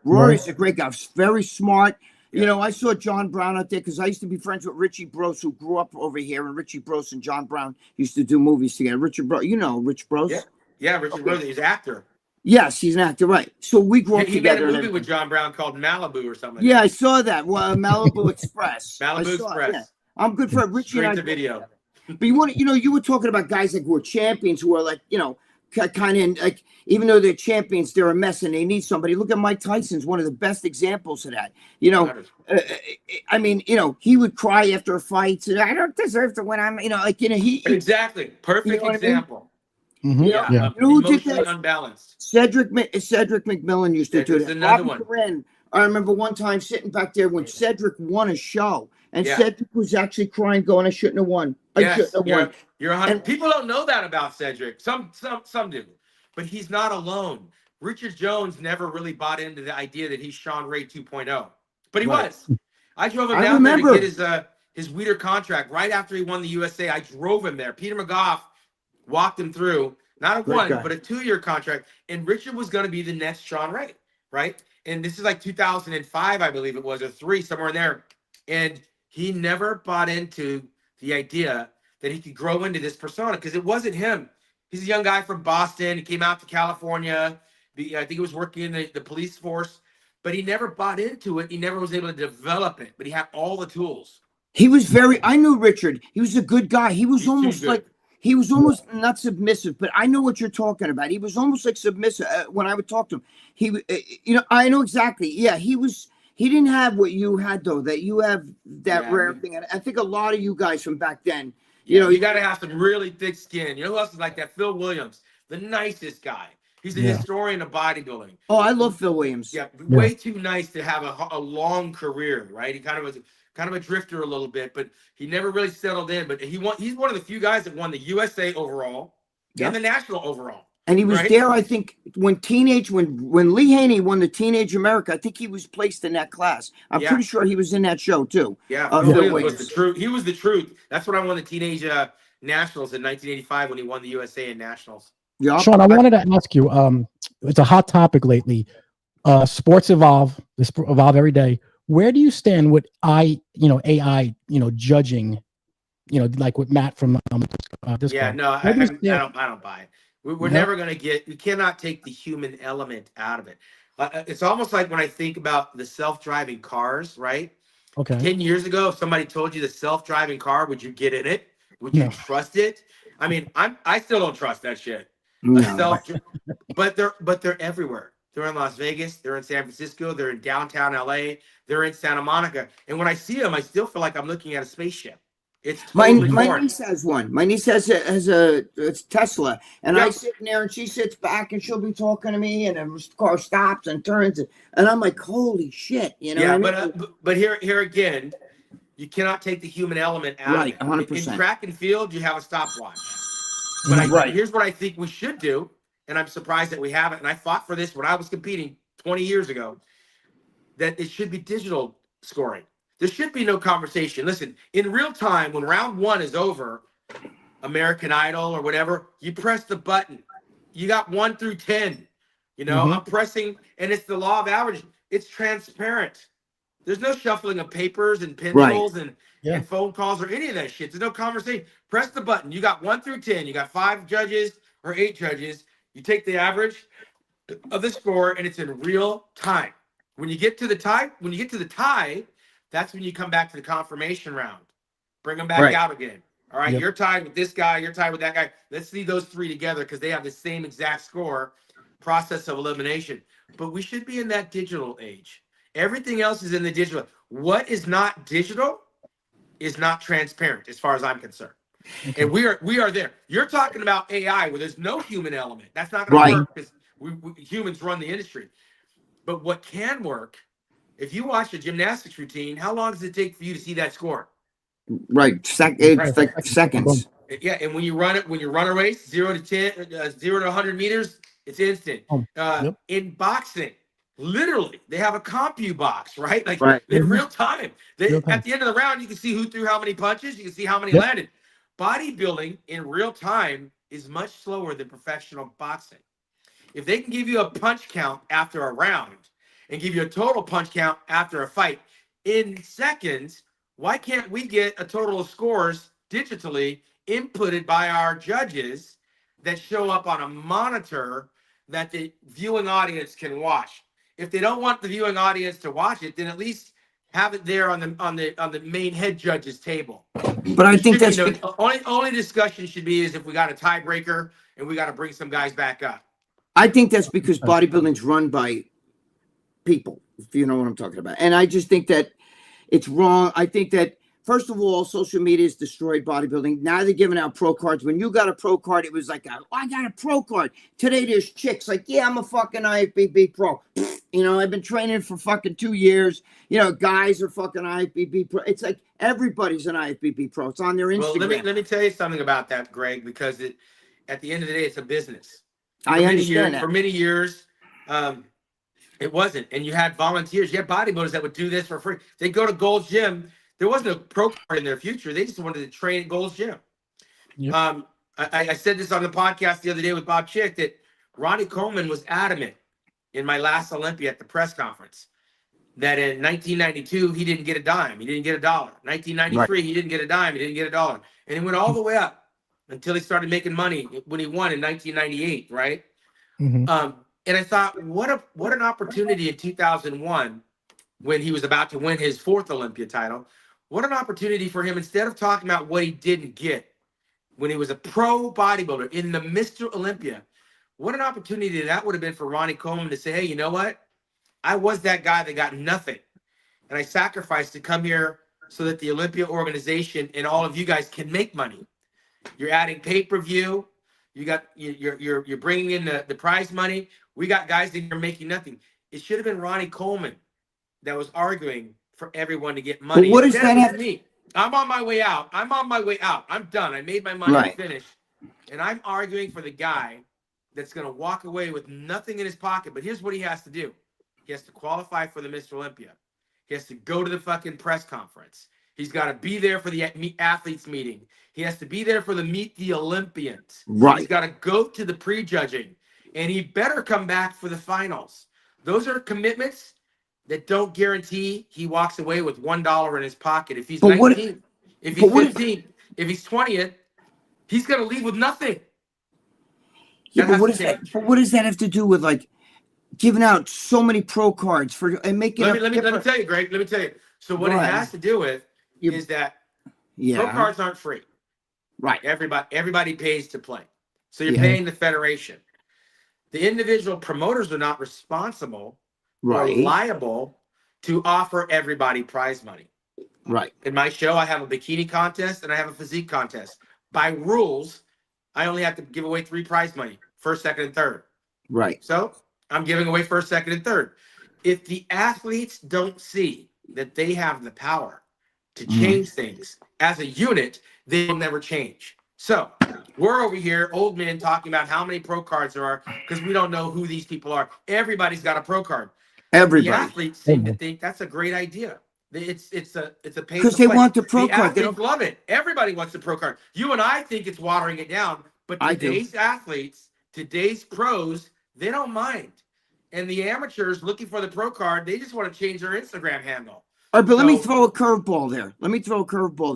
Rory's a great guy. Very smart. I saw John Brown out there because I used to be friends with Richie Brose, who grew up over here. And Richie Brose and John Brown used to do movies together. Rich Brose. Yeah, Richie Brose. He's an actor. Yes, he's an actor, right? So we grew up He together. made a movie with John Brown called Malibu or something. Yeah, I saw that. Well, Malibu Express. Malibu Express. Yeah. I'm good for Richie and I. Straight to video. But you were talking about guys like who are champions who are like, kind of like, even though they're champions, they're a mess and they need somebody. Look at Mike Tyson's one of the best examples of that. I mean, he would cry after a fight. And, I don't deserve to win. He exactly perfect example. I mean? Yeah. Who did that? Unbalanced. Cedric McMillan used to do that. Another one. Corinne, I remember one time sitting back there when Cedric won a show, and Cedric was actually crying, going, "I shouldn't have won. I shouldn't have won." You're 100. People don't know that about Cedric. Some do, but he's not alone. Richard Jones never really bought into the idea that he's Shawn Ray 2.0, but he was. I drove him down there to get his Weider contract right after he won the USA. I drove him there. Peter McGough walked him through not a but a 2-year contract, and Richard was going to be the next Shawn Ray, right? And this is like 2005, I believe it was, or 3, somewhere in there. And he never bought into the idea that he could grow into this persona because it wasn't him. He's a young guy from Boston. He came out to California. I think he was working in the police force, but he never bought into it. He never was able to develop it, but he had all the tools. I knew Richard. He was a good guy. He was almost not submissive, but I know what you're talking about. He was almost like submissive when I would talk to him. I know exactly. Yeah, he didn't have what you had though, that you have that rare thing. And I think a lot of you guys from back then, you got to have some really thick skin. You know who else is like that? Phil Williams, the nicest guy. He's a historian of bodybuilding. Oh, I love Phil Williams. Yeah, way too nice to have a long career, right? He kind of was kind of a drifter a little bit, but he never really settled in. But he's one of the few guys that won the USA overall and the national overall. And he was there, I think, when Lee Haney won the Teenage America. I think he was placed in that class. I'm pretty sure he was in that show too. Yeah, Phil was the truth. He was the truth. That's when I won the Teenage Nationals in 1985 when he won the USA and Nationals. Yeah, Shawn, I wanted to ask you. It's a hot topic lately. Sports evolve. They evolve every day. Where do you stand with AI, judging, like with Matt from Discord? Yeah, no, I don't buy it. We're never going to we cannot take the human element out of it. It's almost like when I think about the self-driving cars, right? Okay. 10 years ago, if somebody told you the self-driving car, would you get in it? Would you trust it? I mean, I still don't trust that shit. No. But they're everywhere. They're in Las Vegas. They're in San Francisco. They're in downtown LA. They're in Santa Monica. And when I see them, I still feel like I'm looking at a spaceship. It's totally my niece has one. My niece has it's Tesla, and I sit in there, and she sits back, and she'll be talking to me, and the car stops and turns, and I'm like, holy shit, but here again, you cannot take the human element out of it. 100%. In track and field, you have a stopwatch. But here's what I think we should do, and I'm surprised that we haven't. And I fought for this when I was competing 20 years ago. That it should be digital scoring. There should be no conversation. Listen, in real time, when round 1 is over, American Idol or whatever, you press the button. You got 1 through 10. I'm pressing, and it's the law of averages. It's transparent. There's no shuffling of papers and pencils and phone calls or any of that shit. There's no conversation. Press the button. You got 1 through 10. You got 5 judges or 8 judges. You take the average of the score, and it's in real time. When you get to the tie, that's when you come back to the confirmation round. Bring them back out again. All right, you're tied with this guy. You're tied with that guy. Let's see those 3 together because they have the same exact score. Process of elimination. But we should be in that digital age. Everything else is in the digital. What is not digital is not transparent as far as I'm concerned. Okay. And we are there. You're talking about AI where there's no human element. That's not going to work because humans run the industry. But what can work, if you watch a gymnastics routine, how long does it take for you to see that score? Right. It's like seconds. Yeah. And when you run a race, 0 to 10, 0 to 100 meters, it's instant. In boxing, literally, they have a CompuBox, box, right? In real time. At the end of the round, you can see who threw how many punches. You can see how many landed. Bodybuilding in real time is much slower than professional boxing. If they can give you a punch count after a round and give you a total punch count after a fight in seconds, why can't we get a total of scores digitally inputted by our judges that show up on a monitor that the viewing audience can watch. If they don't want the viewing audience to watch it, then at least have it there on the main head judge's table. But I think that's only discussion should be is if we got a tiebreaker and we got to bring some guys back up. I think that's because bodybuilding's run by people, if you know what I'm talking about. And I just think that it's wrong. I think that, first of all, social media has destroyed bodybuilding. Now they're giving out pro cards. When you got a pro card, it was like, I got a pro card. Today there's chicks like, yeah, I'm a fucking IFBB Pro. You know, I've been training for fucking 2 years. You know, guys are fucking IFBB Pro. It's like everybody's an IFBB Pro. It's on their Instagram. Well, let me tell you something about that, Greg, because at the end of the day, it's a business. I understand that. For many years, it wasn't. And you had volunteers. You had bodybuilders that would do this for free. They'd go to Gold's Gym. There wasn't a pro card in their future. They just wanted to train at Gold's Gym. Yep. I said this on the podcast the other day with Bob Chick that Ronnie Coleman was adamant in my last Olympia at the press conference that in 1992, he didn't get a dime. He didn't get $1. 1993, He didn't get a dime. He didn't get $1. And he went all the way up until he started making money when he won in 1998, right? Mm-hmm. And I thought, what an opportunity in 2001 when he was about to win his 4th Olympia title. What an opportunity for him, instead of talking about what he didn't get when he was a pro bodybuilder in the Mr. Olympia. What an opportunity that would have been for Ronnie Coleman to say, hey, you know what? I was that guy that got nothing. And I sacrificed to come here so that the Olympia organization and all of you guys can make money. You're adding pay-per-view. You're bringing in the prize money. We got guys that are making nothing. It should have been Ronnie Coleman that was arguing for everyone to get money. But what does that have to me? I'm on my way out. I'm done. I made my money. I'm finished. And I'm arguing for the guy that's going to walk away with nothing in his pocket. But here's what he has to do. He has to qualify for the Mr. Olympia. He has to go to the fucking press conference. He's got to be there for the athletes meeting. He has to be there for the Meet the Olympians. Right. He's got to go to the prejudging. And he better come back for the finals. Those are commitments that don't guarantee he walks away with $1 in his pocket. If he's 19, if he's 15, if he's 20th, he's going to leave with nothing. Yeah, but what does that have to do with, like, giving out so many pro cards for and making? Let me tell you, Greg. Let me tell you. So what it has to do with is that pro cards aren't free. Right. Everybody pays to play. So you're paying the federation. The individual promoters are not responsible or liable to offer everybody prize money. Right. In my show, I have a bikini contest and I have a physique contest. By rules, I only have to give away 3 prize money, 1st, 2nd, and 3rd. Right. So I'm giving away 1st, 2nd, and 3rd. If the athletes don't see that they have the power to change things as a unit, they will never change. So we're over here, old men, talking about how many pro cards there are because we don't know who these people are. Everybody's got a pro card. Everybody. The athletes seem to think that's a great idea. It's a pay because they want the pro card. They don't love it. Everybody wants the pro card. You and I think it's watering it down, but today's athletes, today's pros, they don't mind. And the amateurs looking for the pro card, they just want to change their Instagram handle. All right, but let me throw a curveball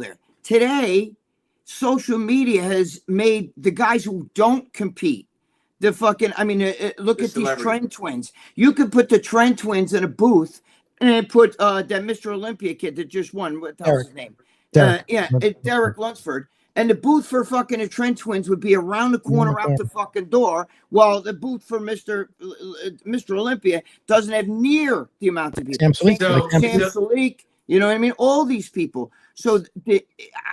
there. Today, social media has made the guys who don't compete the fucking. I mean, look at these Trend Twins. You could put the Trend Twins in a booth and put that Mr. Olympia kid that just won. What the hell's his name? Derek Lunsford. And the booth for fucking the Trent Twins would be around the corner out the fucking door, while the booth for Mr. Olympia doesn't have near the amount of people. Sam Salik, you know what I mean? All these people. So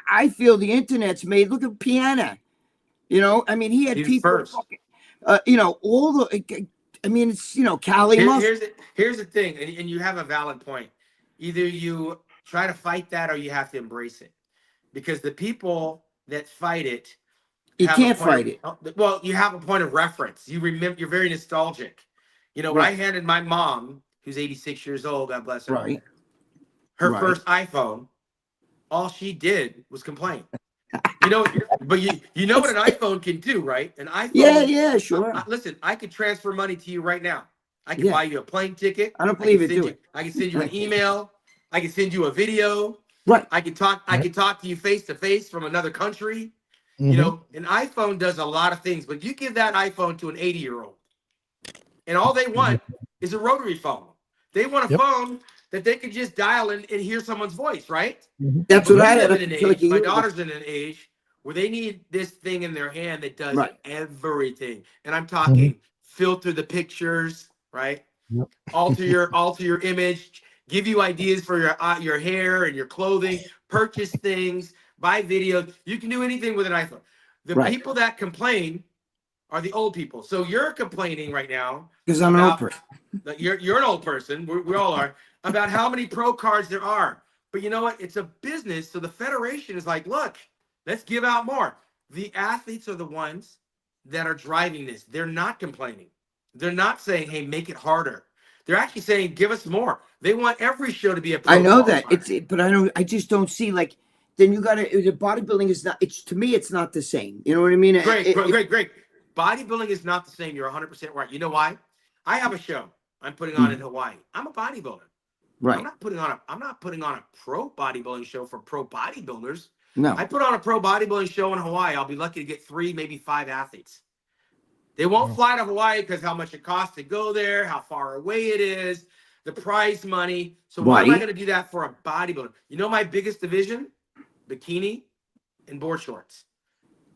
I feel the internet's made. Look at Piana. You know, I mean, he had people. Fucking, all the. I mean, it's Cali. Here's the thing, and you have a valid point. Either you try to fight that, or you have to embrace it, because the people that fight it, you can't fight it. Well, you have a point of reference. You remember, you're very nostalgic. You know, when I handed my mom, who's 86 years old, God bless her, her first iPhone, all she did was complain. You know, but you know what an iPhone can do, right? An iPhone. Yeah, sure. Listen, I could transfer money to you right now. I can buy you a plane ticket. I don't believe it. I can send you an email. I can send you a video. Right. I can talk to you face to face from another country. You know, an iPhone does a lot of things, but you give that iPhone to an 80-year-old. and all they want is a rotary phone. They want a phone that they can just dial in and hear someone's voice, right? That's But what we I live had. in an Like age, my daughter's in an age where they need this thing in their hand that does everything. And I'm talking filter the pictures, right? Alter your image, give you ideas for your hair and your clothing, purchase things, buy videos. You can do anything with an iPhone. The people that complain are the old people. So you're complaining right now because I'm an old person. You're an old person. We all are, about how many pro cards there are. But you know what? It's a business. So the federation is like, look, let's give out more. The athletes are the ones that are driving this. They're not complaining. They're not saying, hey, make it harder. They're actually saying, give us more. They want every show to be a pro. I know that but I just don't see like. Then you got to. The bodybuilding is not. It's to me, it's not the same. You know what I mean? Great. Bodybuilding is not the same. You're 100% right. You know why? I have a show I'm putting on in Hawaii. I'm a bodybuilder. Right. I'm not putting on a pro bodybuilding show for pro bodybuilders. No. I put on a pro bodybuilding show in Hawaii. I'll be lucky to get 3, maybe 5 athletes. They won't fly to Hawaii because how much it costs to go there, how far away it is, the prize money. So why am I going to do that for a bodybuilder? You know my biggest division? Bikini and board shorts.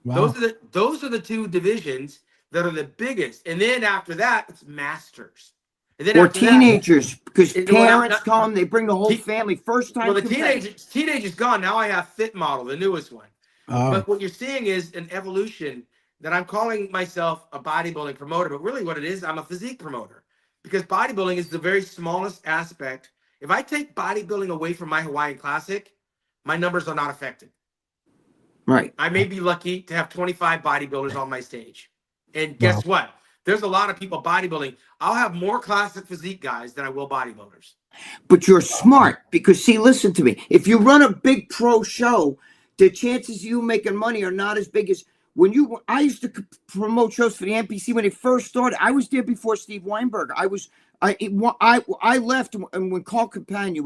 Wow. Those are the 2 divisions that are the biggest. And then after that, it's masters. And then teenagers, because parents come, they bring the whole family. First time. Well, the teenagers gone. Now I have Fit Model, the newest one. But what you're seeing is an evolution that I'm calling myself a bodybuilding promoter. But really what it is, I'm a physique promoter. Because bodybuilding is the very smallest aspect. If I take bodybuilding away from my Hawaiian Classic, my numbers are not affected. Right. I may be lucky to have 25 bodybuilders on my stage. And guess what? There's a lot of people bodybuilding. I'll have more classic physique guys than I will bodybuilders. But you're smart because, see, listen to me. If you run a big pro show, the chances of you making money are not as big as when I used to promote shows for the NPC when it first started. I was there before Steve Weinberg. I left, and when Carl Campagna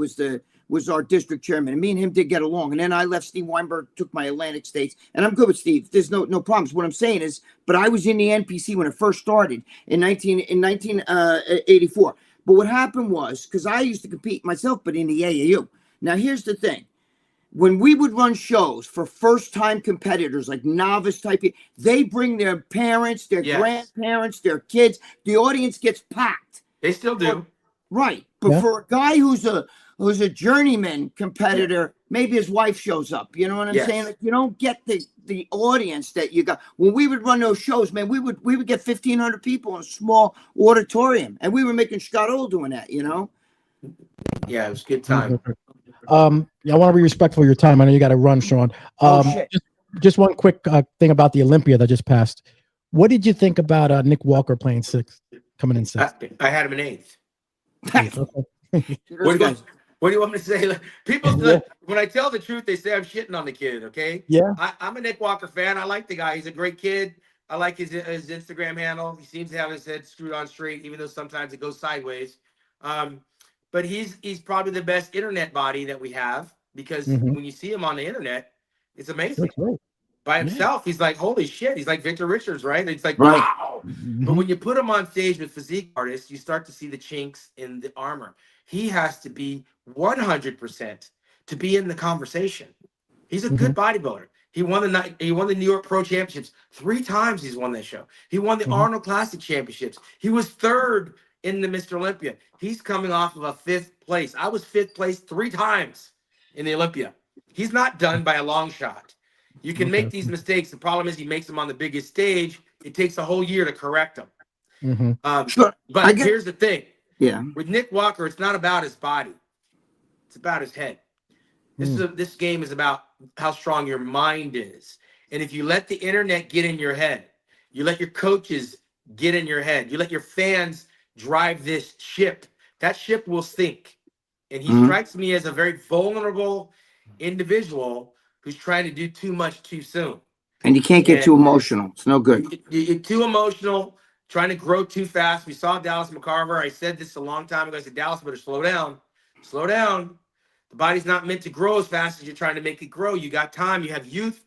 was our district chairman, and me and him did get along. And then I left. Steve Weinberg took my Atlantic states, and I'm good with Steve. There's no problems. What I'm saying is, but I was in the NPC when it first started in 1984. But what happened was, because I used to compete myself, but in the AAU. Now here's the thing. When we would run shows for first-time competitors, like novice type, they bring their parents, their grandparents, their kids. The audience gets packed. They still do. Right. But for a guy who's a journeyman competitor, maybe his wife shows up. You know what I'm saying? Like, you don't get the audience that you got. When we would run those shows, man, we would get 1,500 people in a small auditorium, and we were making Scott doing that, you know? Yeah, it was a good time. I want to be respectful of your time. I know you got to run, Shawn. Just one quick thing about the Olympia that just passed. What did you think about Nick Walker playing 6th, coming in 6th? I had him in 8th. What do you want me to say? People, when I tell the truth, they say I'm shitting on the kid. Okay. Yeah. I'm a Nick Walker fan. I like the guy. He's a great kid. I like his Instagram handle. He seems to have his head screwed on straight, even though sometimes it goes sideways. But he's probably the best internet body that we have because when you see him on the internet, it's amazing. By himself, he's like, holy shit. He's like Victor Richards, right? It's like, wow. But when you put him on stage with physique artists, you start to see the chinks in the armor. He has to be 100% to be in the conversation. He's a good bodybuilder. He won the New York Pro Championships 3 times. He's won that show. He won the Arnold Classic Championships. He was 3rd in the Mr. Olympia. He's coming off of a 5th place. I was 5th place 3 times in the Olympia. He's not done by a long shot. You can make these mistakes. The problem is he makes them on the biggest stage. It takes a whole year to correct them. But here's the thing. Yeah. With Nick Walker, it's not about his body. It's about his head. This game is about how strong your mind is. And if you let the internet get in your head, you let your coaches get in your head, you let your fans drive this ship, that ship will sink. And he strikes me as a very vulnerable individual who's trying to do too much too soon. And you can't get too emotional. It's no good. You're too emotional, trying to grow too fast. We saw Dallas McCarver. I said this a long time ago. I said, Dallas, better slow down. Slow down. The body's not meant to grow as fast as you're trying to make it grow. You got time. You have youth.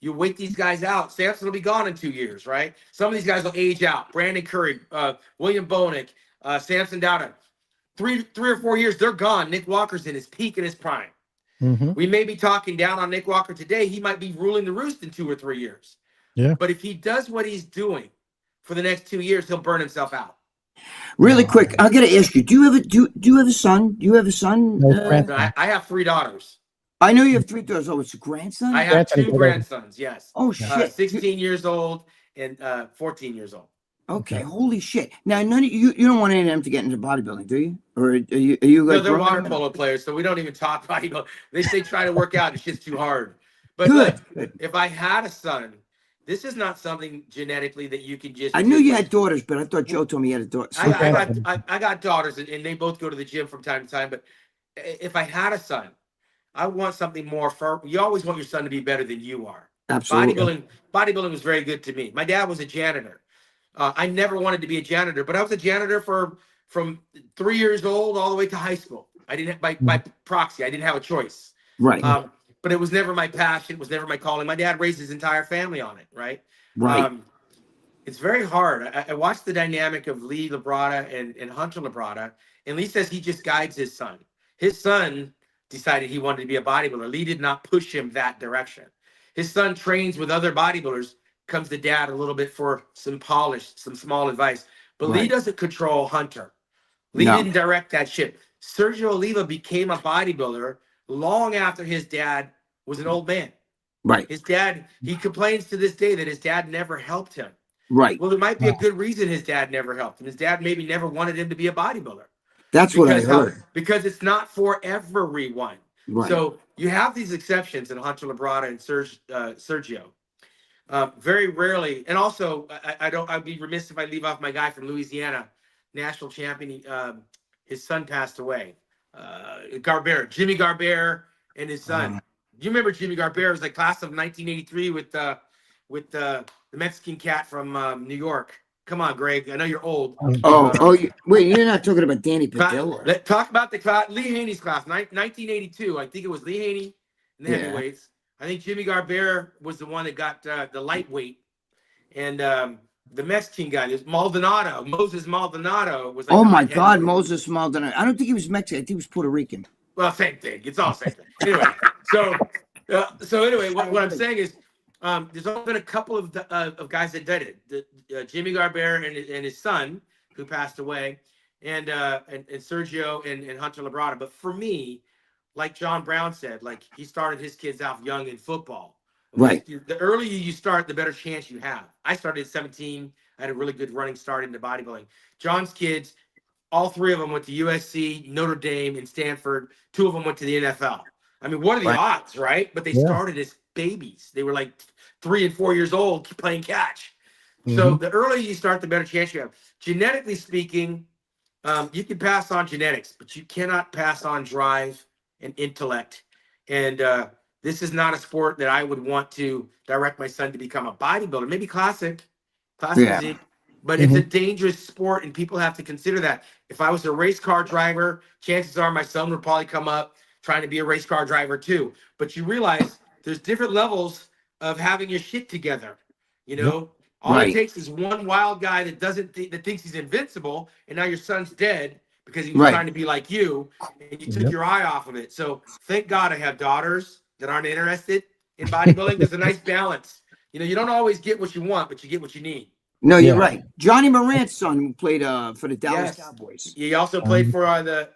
You wait these guys out. Samson will be gone in 2 years, right? Some of these guys will age out. Brandon Curry, William Boenick, Samson Dowda. Three or 4 years, they're gone. Nick Walker's in his peak in his prime. Mm-hmm. We may be talking down on Nick Walker today. He might be ruling the roost in 2 or 3 years. Yeah. But if he does what he's doing for the next 2 years, he'll burn himself out. Really quick, I gotta ask you: do you have a son? Do you have a son? No, I have 3 daughters. I know you have 3 daughters. Oh, it's a grandson. I have 2 grandsons. Yes. Oh shit! 16 years old and 14 years old. Okay, holy shit! Now, none of you don't want any of them to get into bodybuilding, do you? Or are you like? No, they're water polo players, so we don't even talk bodybuilding. They say try to work out; it's just too hard. But Good. if I had a son, this is not something genetically that you can just. I knew you had daughters, but I thought Joe told me you had a daughter. I got daughters, and they both go to the gym from time to time. But if I had a son, I want something more. You always want your son to be better than you are. Absolutely. Bodybuilding was very good to me. My dad was a janitor. I never wanted to be a janitor, but I was a janitor from 3 years old all the way to high school. I didn't have by proxy. I didn't have a choice. Right. But it was never my passion. It was never my calling. My dad raised his entire family on it. Right. Right. It's very hard. I watched the dynamic of Lee Labrada and Hunter Labrada, and Lee says he just guides his son. His son decided he wanted to be a bodybuilder. Lee did not push him that direction. His son trains with other bodybuilders, comes to dad a little bit for some polish, some small advice. But Lee doesn't control Hunter. Lee didn't direct that ship. Sergio Oliva became a bodybuilder long after his dad was an old man. Right. His dad, he complains to this day that his dad never helped him. Right. Well, there might be a good reason his dad never helped him. His dad maybe never wanted him to be a bodybuilder. That's what I heard. Because it's not for everyone. Right. So you have these exceptions in Hunter Labrada and Sergio. Very rarely, and also I'd be remiss if I leave off my guy from Louisiana, national champion. His son passed away. Jimmy Garbert and his son. Do you remember Jimmy Garbert? It was the class of 1983 with the Mexican cat from New York. Come on, Gregg. I know you're old. Wait, you're not talking about Danny Padilla. Let's talk about the class, Lee Haney's class, 1982. I think it was Lee Haney in the heavyweights. I think Jimmy Garbert was the one that got the lightweight, and the Mexican guy, Moses Maldonado was. Like, oh my God, Moses Maldonado! I don't think he was Mexican. I think he was Puerto Rican. Well, same thing. It's all same thing. Anyway, so anyway, what I'm saying is, there's only been a couple of guys that did it. Jimmy Garbert and his son, who passed away, and Sergio and Hunter Labrada. But for me, like John Brown said, like he started his kids out young in football. Right. The earlier you start, the better chance you have. I started at 17. I had a really good running start into bodybuilding. John's kids, all 3 of them went to USC, Notre Dame, and Stanford. 2 of them went to the NFL. I mean, what are the odds, right? But they started as babies. They were like 3 and 4 years old playing catch. So the earlier you start, the better chance you have. Genetically speaking, you can pass on genetics, but you cannot pass on drive and intellect. And this is not a sport that I would want to direct my son to become a bodybuilder. Maybe classic physique, but it's a dangerous sport, and people have to consider that. If I was a race car driver, chances are my son would probably come up trying to be a race car driver too. But you realize there's different levels of having your shit together. You know, all it takes is one wild guy that that thinks he's invincible, and now your son's dead because he was trying to be like you, and you took your eye off of it. So thank God I have daughters that aren't interested in bodybuilding. There's a nice balance. You know, you don't always get what you want, but you get what you need. No, you're right. Johnny Morant's son, who played for the Dallas Cowboys. He also played for the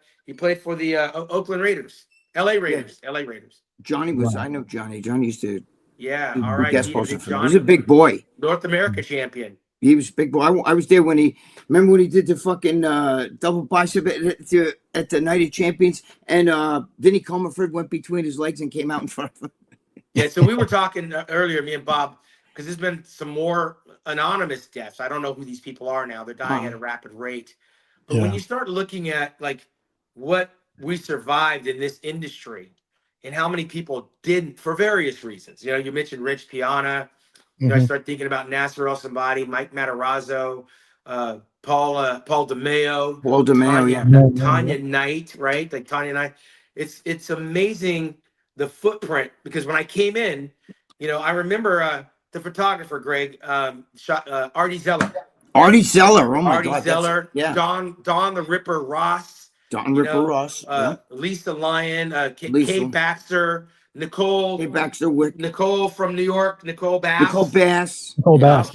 Oakland Raiders, LA Raiders, LA Raiders. Johnny was, I know Johnny. Johnny used to. Yeah, all right. He was a big boy. North America champion. He was a big boy. I was there when remember when he did the fucking double bicep at the Night of Champions, and Vinnie Comerford went between his legs and came out in front of him. Yeah, so we were talking earlier, me and Bob, because there's been some more anonymous deaths. I don't know who these people are now. They're dying at a rapid rate. But when you start looking at like what we survived in this industry and how many people didn't for various reasons. You know, you mentioned Rich Piana. You know, I start thinking about Nasser El Somebody, Mike Matarazzo, Paul DeMeo. Paul DeMeo, Tanya Knight, right? Like Tanya Knight. It's amazing the footprint, because when I came in, You know, I remember the photographer, Gregg, shot Artie Zeller. Artie Zeller. Oh my Artie God. Zeller, Yeah. Don the Ripper Ross, Don Ripper Ross. Yeah. Lisa Lyon, Kay Lisa. Baxter, Nicole, Hey, Baxter Wick. Nicole from New York, Nicole Bass. Nicole Bass. Nicole Bass.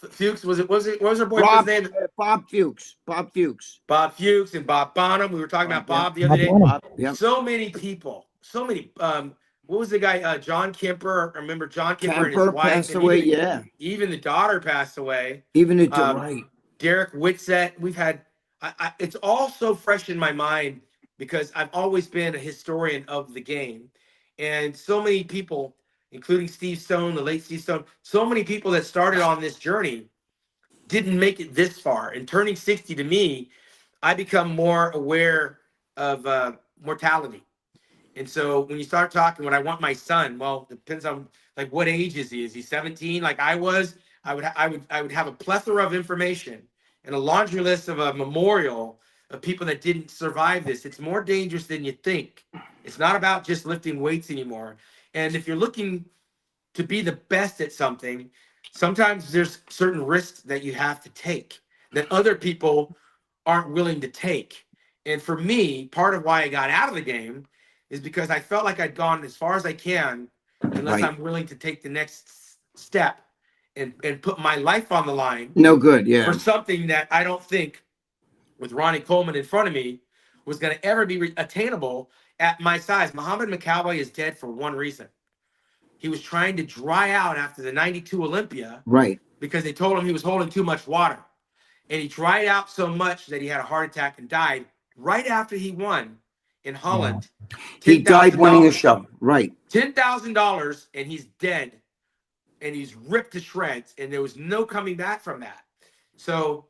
Fuchs, what was her boyfriend's Bob, name? Bob Fuchs. Bob Fuchs. Bob Fuchs and Bob Bonham. We were talking about Bob the Bob other day. Bonham. Yeah. So many people. So many. What was the guy? John Kemper. I remember John Kemper and his wife passed away. Even the daughter passed away. Even the right. Derek Whitsett. We've had. It's all so fresh in my mind because I've always been a historian of the game, and so many people, including Steve Stone, the late Steve Stone, so many people that started on this journey didn't make it this far. And turning 60 to me, I become more aware of mortality. And so when you start talking, when I want my son, well, it depends on like what age is he? Is he 17? Like I was, I would have a plethora of information and a laundry list of a memorial of people that didn't survive this. It's more dangerous than you think. It's not about just lifting weights anymore. And if you're looking to be the best at something, sometimes there's certain risks that you have to take that other people aren't willing to take. And for me, part of why I got out of the game is because I felt like I'd gone as far as I can, unless I'm willing to take the next step and put my life on the line. No good, for something that I don't think, with Ronnie Coleman in front of me, was going to ever be attainable at my size. Muhammad McCowboy is dead for one reason. He was trying to dry out after the 92 Olympia. Right. Because they told him he was holding too much water. And he dried out so much that he had a heart attack and died right after he won in Holland. He died winning a show. Right. $10,000 and he's dead. And he's ripped to shreds. And there was no coming back from that. So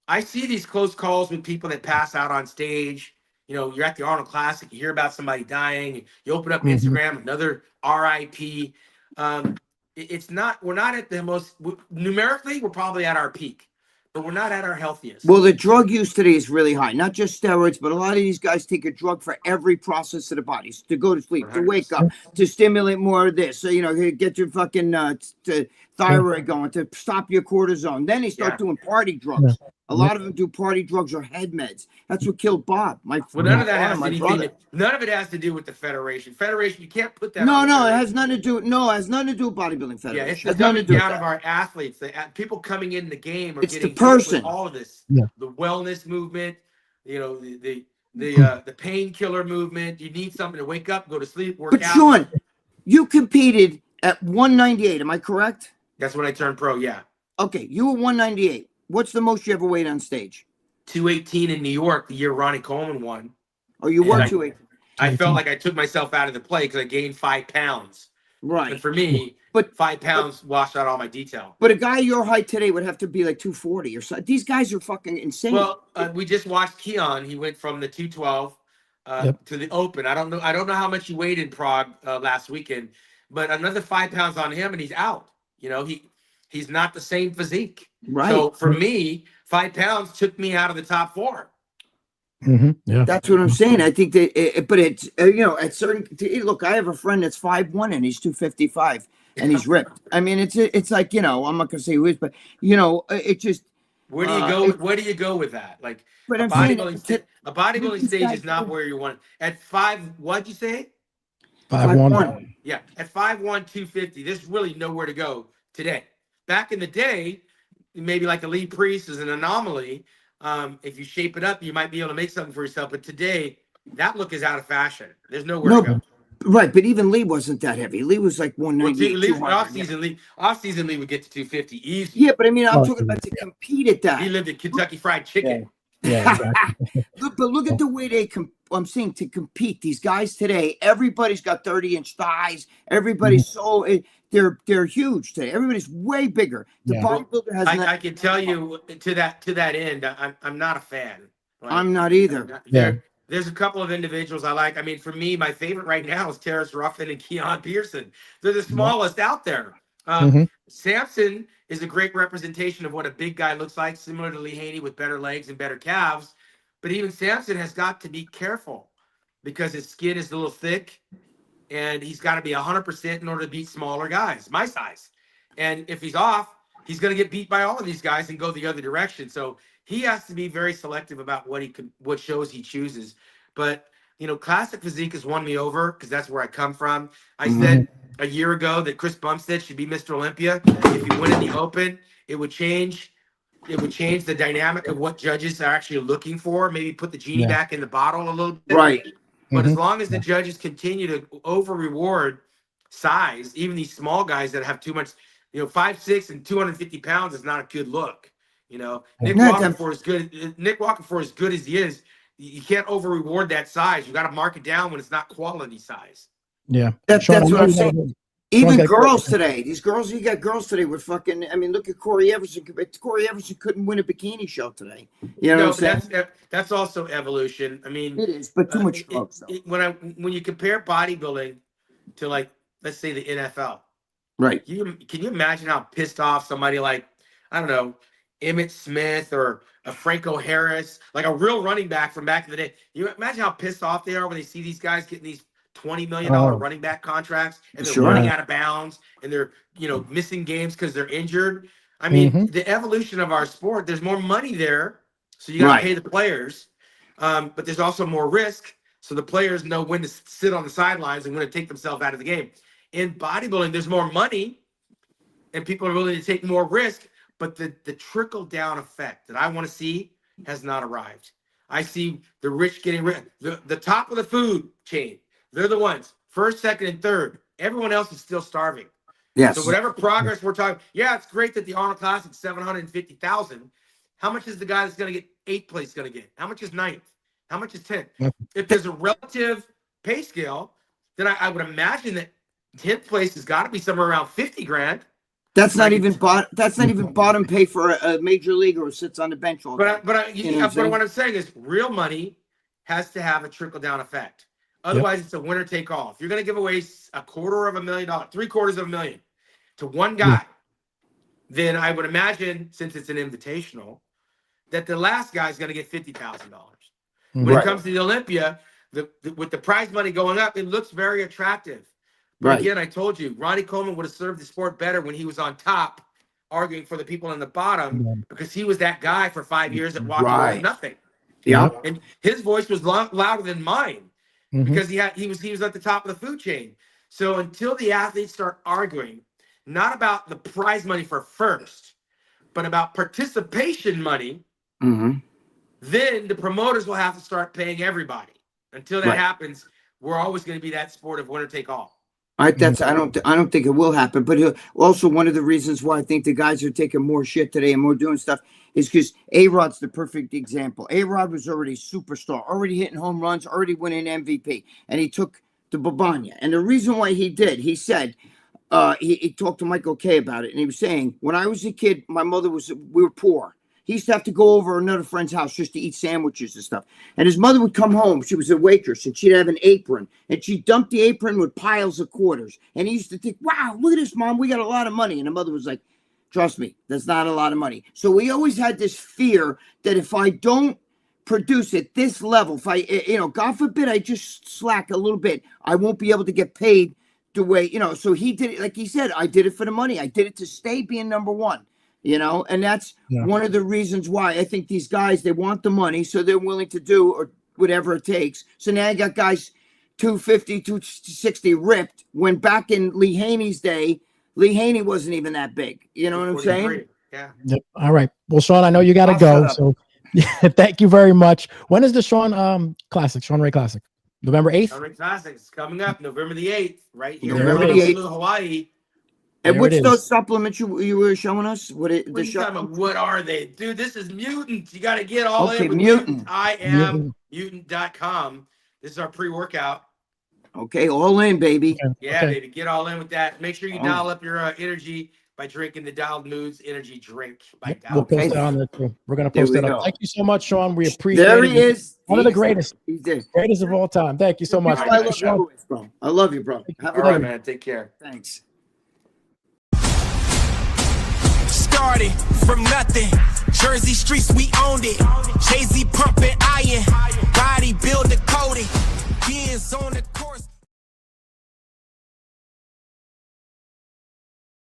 I see these close calls with people that pass out on stage. You know, you're at the Arnold Classic, you hear about somebody dying, you open up Instagram, another RIP. It's not, we're not at the most, numerically, we're probably at our peak, but we're not at our healthiest. Well, the drug use today is really high, not just steroids, but a lot of these guys take a drug for every process of the body, to go to sleep, 100%. To wake up, to stimulate more of this. So, you know, get your fucking thyroid going, to stop your cortisone. Then they start doing party drugs. A lot of them do party drugs or head meds. That's what killed Bob. Well, none of that has anything. None of it has to do with the federation. Federation, you can't put that. No, it has nothing to do. No, it has nothing to do with bodybuilding federation. Yeah, it's the dumbing down of our athletes. The people coming in the game are it's getting the person. With all of this. Yeah. The wellness movement. You know, the painkiller movement. You need something to wake up, go to sleep, work out. But Shawn, you competed at 198. Am I correct? That's when I turned pro. Yeah. Okay, you were 198. What's the most you ever weighed on stage? 218 in New York, the year Ronnie Coleman won. Oh, you were 218. I felt like I took myself out of the play because I gained 5 pounds. Right. And for me, 5 pounds washed out all my detail. But a guy your height today would have to be like 240 or so. These guys are fucking insane. Well, we just watched Keon. He went from the 212 to the open. I don't know how much he weighed in Prague last weekend, but another 5 pounds on him and he's out. You know, he's not the same physique. Right. So for me, 5 pounds took me out of the top 4. Yeah, that's what I'm saying. I think that, but it's you know, at certain look, I have a friend that's 5'1" and he's 255 and he's ripped. I mean, it's like, you know, I'm not gonna say who is, but you know, it just. Where do you go? Where do you go with that? Like a bodybuilding stage is not where you want it. At 5, what'd you say? 5'1". Yeah, at 5'1", 250. There's really nowhere to go today. Back in the day, maybe like a Lee Priest is an anomaly. If you shape it up, you might be able to make something for yourself. But today, that look is out of fashion. There's nowhere to go. Right, but even Lee wasn't that heavy. Lee was like 190. Off-season Lee would get to 250 easy. Yeah, but I mean, I'm talking about to compete at that. He lived at Kentucky Fried Chicken. Yeah, exactly. Look at the way they I'm saying to compete. These guys today, everybody's got 30-inch thighs. Everybody's so they're huge today. Everybody's way bigger. The bodybuilder has. I can tell you to that end, I'm not a fan. Right? I'm not either. There's a couple of individuals I like. I mean, for me, my favorite right now is Terrence Ruffin and Keon Pearson. They're the smallest out there. Samson is a great representation of what a big guy looks like, similar to Lee Haney with better legs and better calves. But even Samson has got to be careful because his skin is a little thick and he's got to be 100% in order to beat smaller guys, my size. And if he's off, he's going to get beat by all of these guys and go the other direction. So he has to be very selective about what shows he chooses. But you know, classic physique has won me over because that's where I come from. I said a year ago that Chris Bumstead should be Mr. Olympia. If he win in the Open, it would change the dynamic of what judges are actually looking for. Maybe put the genie back in the bottle a little bit. Right. But as long as the judges continue to over reward size, even these small guys that have too much, you know, 5'6" and 250 pounds is not a good look. You know, Nick Walker for as good as he is, you can't over reward that size. You got to mark it down when it's not quality size. Yeah, that's what I'm saying. Even girls today, these girls, you got girls today with fucking, I mean, look at Corey Everson. Corey Everson couldn't win a bikini show today. You know what I'm saying? That's also evolution. I mean, it is, but too much drugs. When you compare bodybuilding to, like, let's say the NFL, right? Can you imagine how pissed off somebody like, I don't know, Emmitt Smith or a Franco Harris, like a real running back from back in the day? You imagine how pissed off they are when they see these guys getting these $20 million running back contracts and they're running out of bounds and they're, you know, missing games because they're injured. I mean, the evolution of our sport, there's more money there, so you got to pay the players, but there's also more risk, so the players know when to sit on the sidelines and when to take themselves out of the game. In bodybuilding, there's more money and people are willing to take more risk, but the trickle down effect that I want to see has not arrived. I see the rich getting rich, the top of the food chain. They're the ones, first, second, and third. Everyone else is still starving. Yes. So whatever progress we're talking, it's great that the Arnold Classic 750,000. How much is the guy that's going to get 8th place going to get? How much is 9th? How much is 10th? If there's a relative pay scale, then I would imagine that 10th place has got to be somewhere around 50 grand. That's not even bottom pay for a major leaguer who sits on the bench all day. But what I'm saying is real money has to have a trickle down effect. Otherwise, it's a winner take all. If you're going to give away $250,000, $750,000 to one guy, then I would imagine, since it's an invitational, that the last guy is going to get $50,000. When it comes to the Olympia, with the prize money going up, it looks very attractive. But again, I told you, Ronnie Coleman would have served the sport better when he was on top, arguing for the people on the bottom, because he was that guy for 5 years that walked away with nothing. Yeah, and his voice was louder than mine. Because he was at the top of the food chain. So until the athletes start arguing, not about the prize money for first, but about participation money, then the promoters will have to start paying everybody. Until that happens, we're always going to be that sport of winner take all. I don't think it will happen. But also one of the reasons why I think the guys are taking more shit today and more doing stuff is because A-Rod's the perfect example. A-Rod was already a superstar, already hitting home runs, already winning MVP, and he took the Babanya. And the reason why he did, he said, he talked to Michael Kay about it, and he was saying, when I was a kid, we were poor. He used to have to go over another friend's house just to eat sandwiches and stuff. And his mother would come home. She was a waitress, and she'd have an apron. And she'd dump the apron with piles of quarters. And he used to think, wow, look at this, Mom. We got a lot of money. And the mother was like, trust me, that's not a lot of money. So we always had this fear that if I don't produce at this level, if I, God forbid, I just slack a little bit, I won't be able to get paid the way, So he did it, like he said, I did it for the money. I did it to stay being number one. And that's one of the reasons why I think these guys, they want the money, so they're willing to do or whatever it takes. So now you got guys 250, 260 ripped, when back in Lee Haney's day, Lee Haney wasn't even that big. You know what I'm saying? Yeah. Yep. All right. Well, Shawn, I know you got to go. So thank you very much. When is the Shawn Ray Classic? November 8th? Shawn Ray Classic is coming up November the 8th, right here in Hawaii. And what's those supplements you were showing us? What are they? Dude, this is Mutant. You got to get all in with Mutant. I am mutant.com. This is our pre-workout. Okay, all in, baby. Yeah, baby. Get all in with that. Make sure you dial up your energy by drinking the Dialed Moods energy drink. We'll post it on there too. We're going to post it up. Thank you so much, Shawn. We appreciate it. There he is. One of the greatest. Greatest of all time. Thank you so much. I love you, bro. All right, man. Take care. Thanks. Started from nothing, Jersey streets we owned it. Jay-Z pumping iron, bodybuilder coding.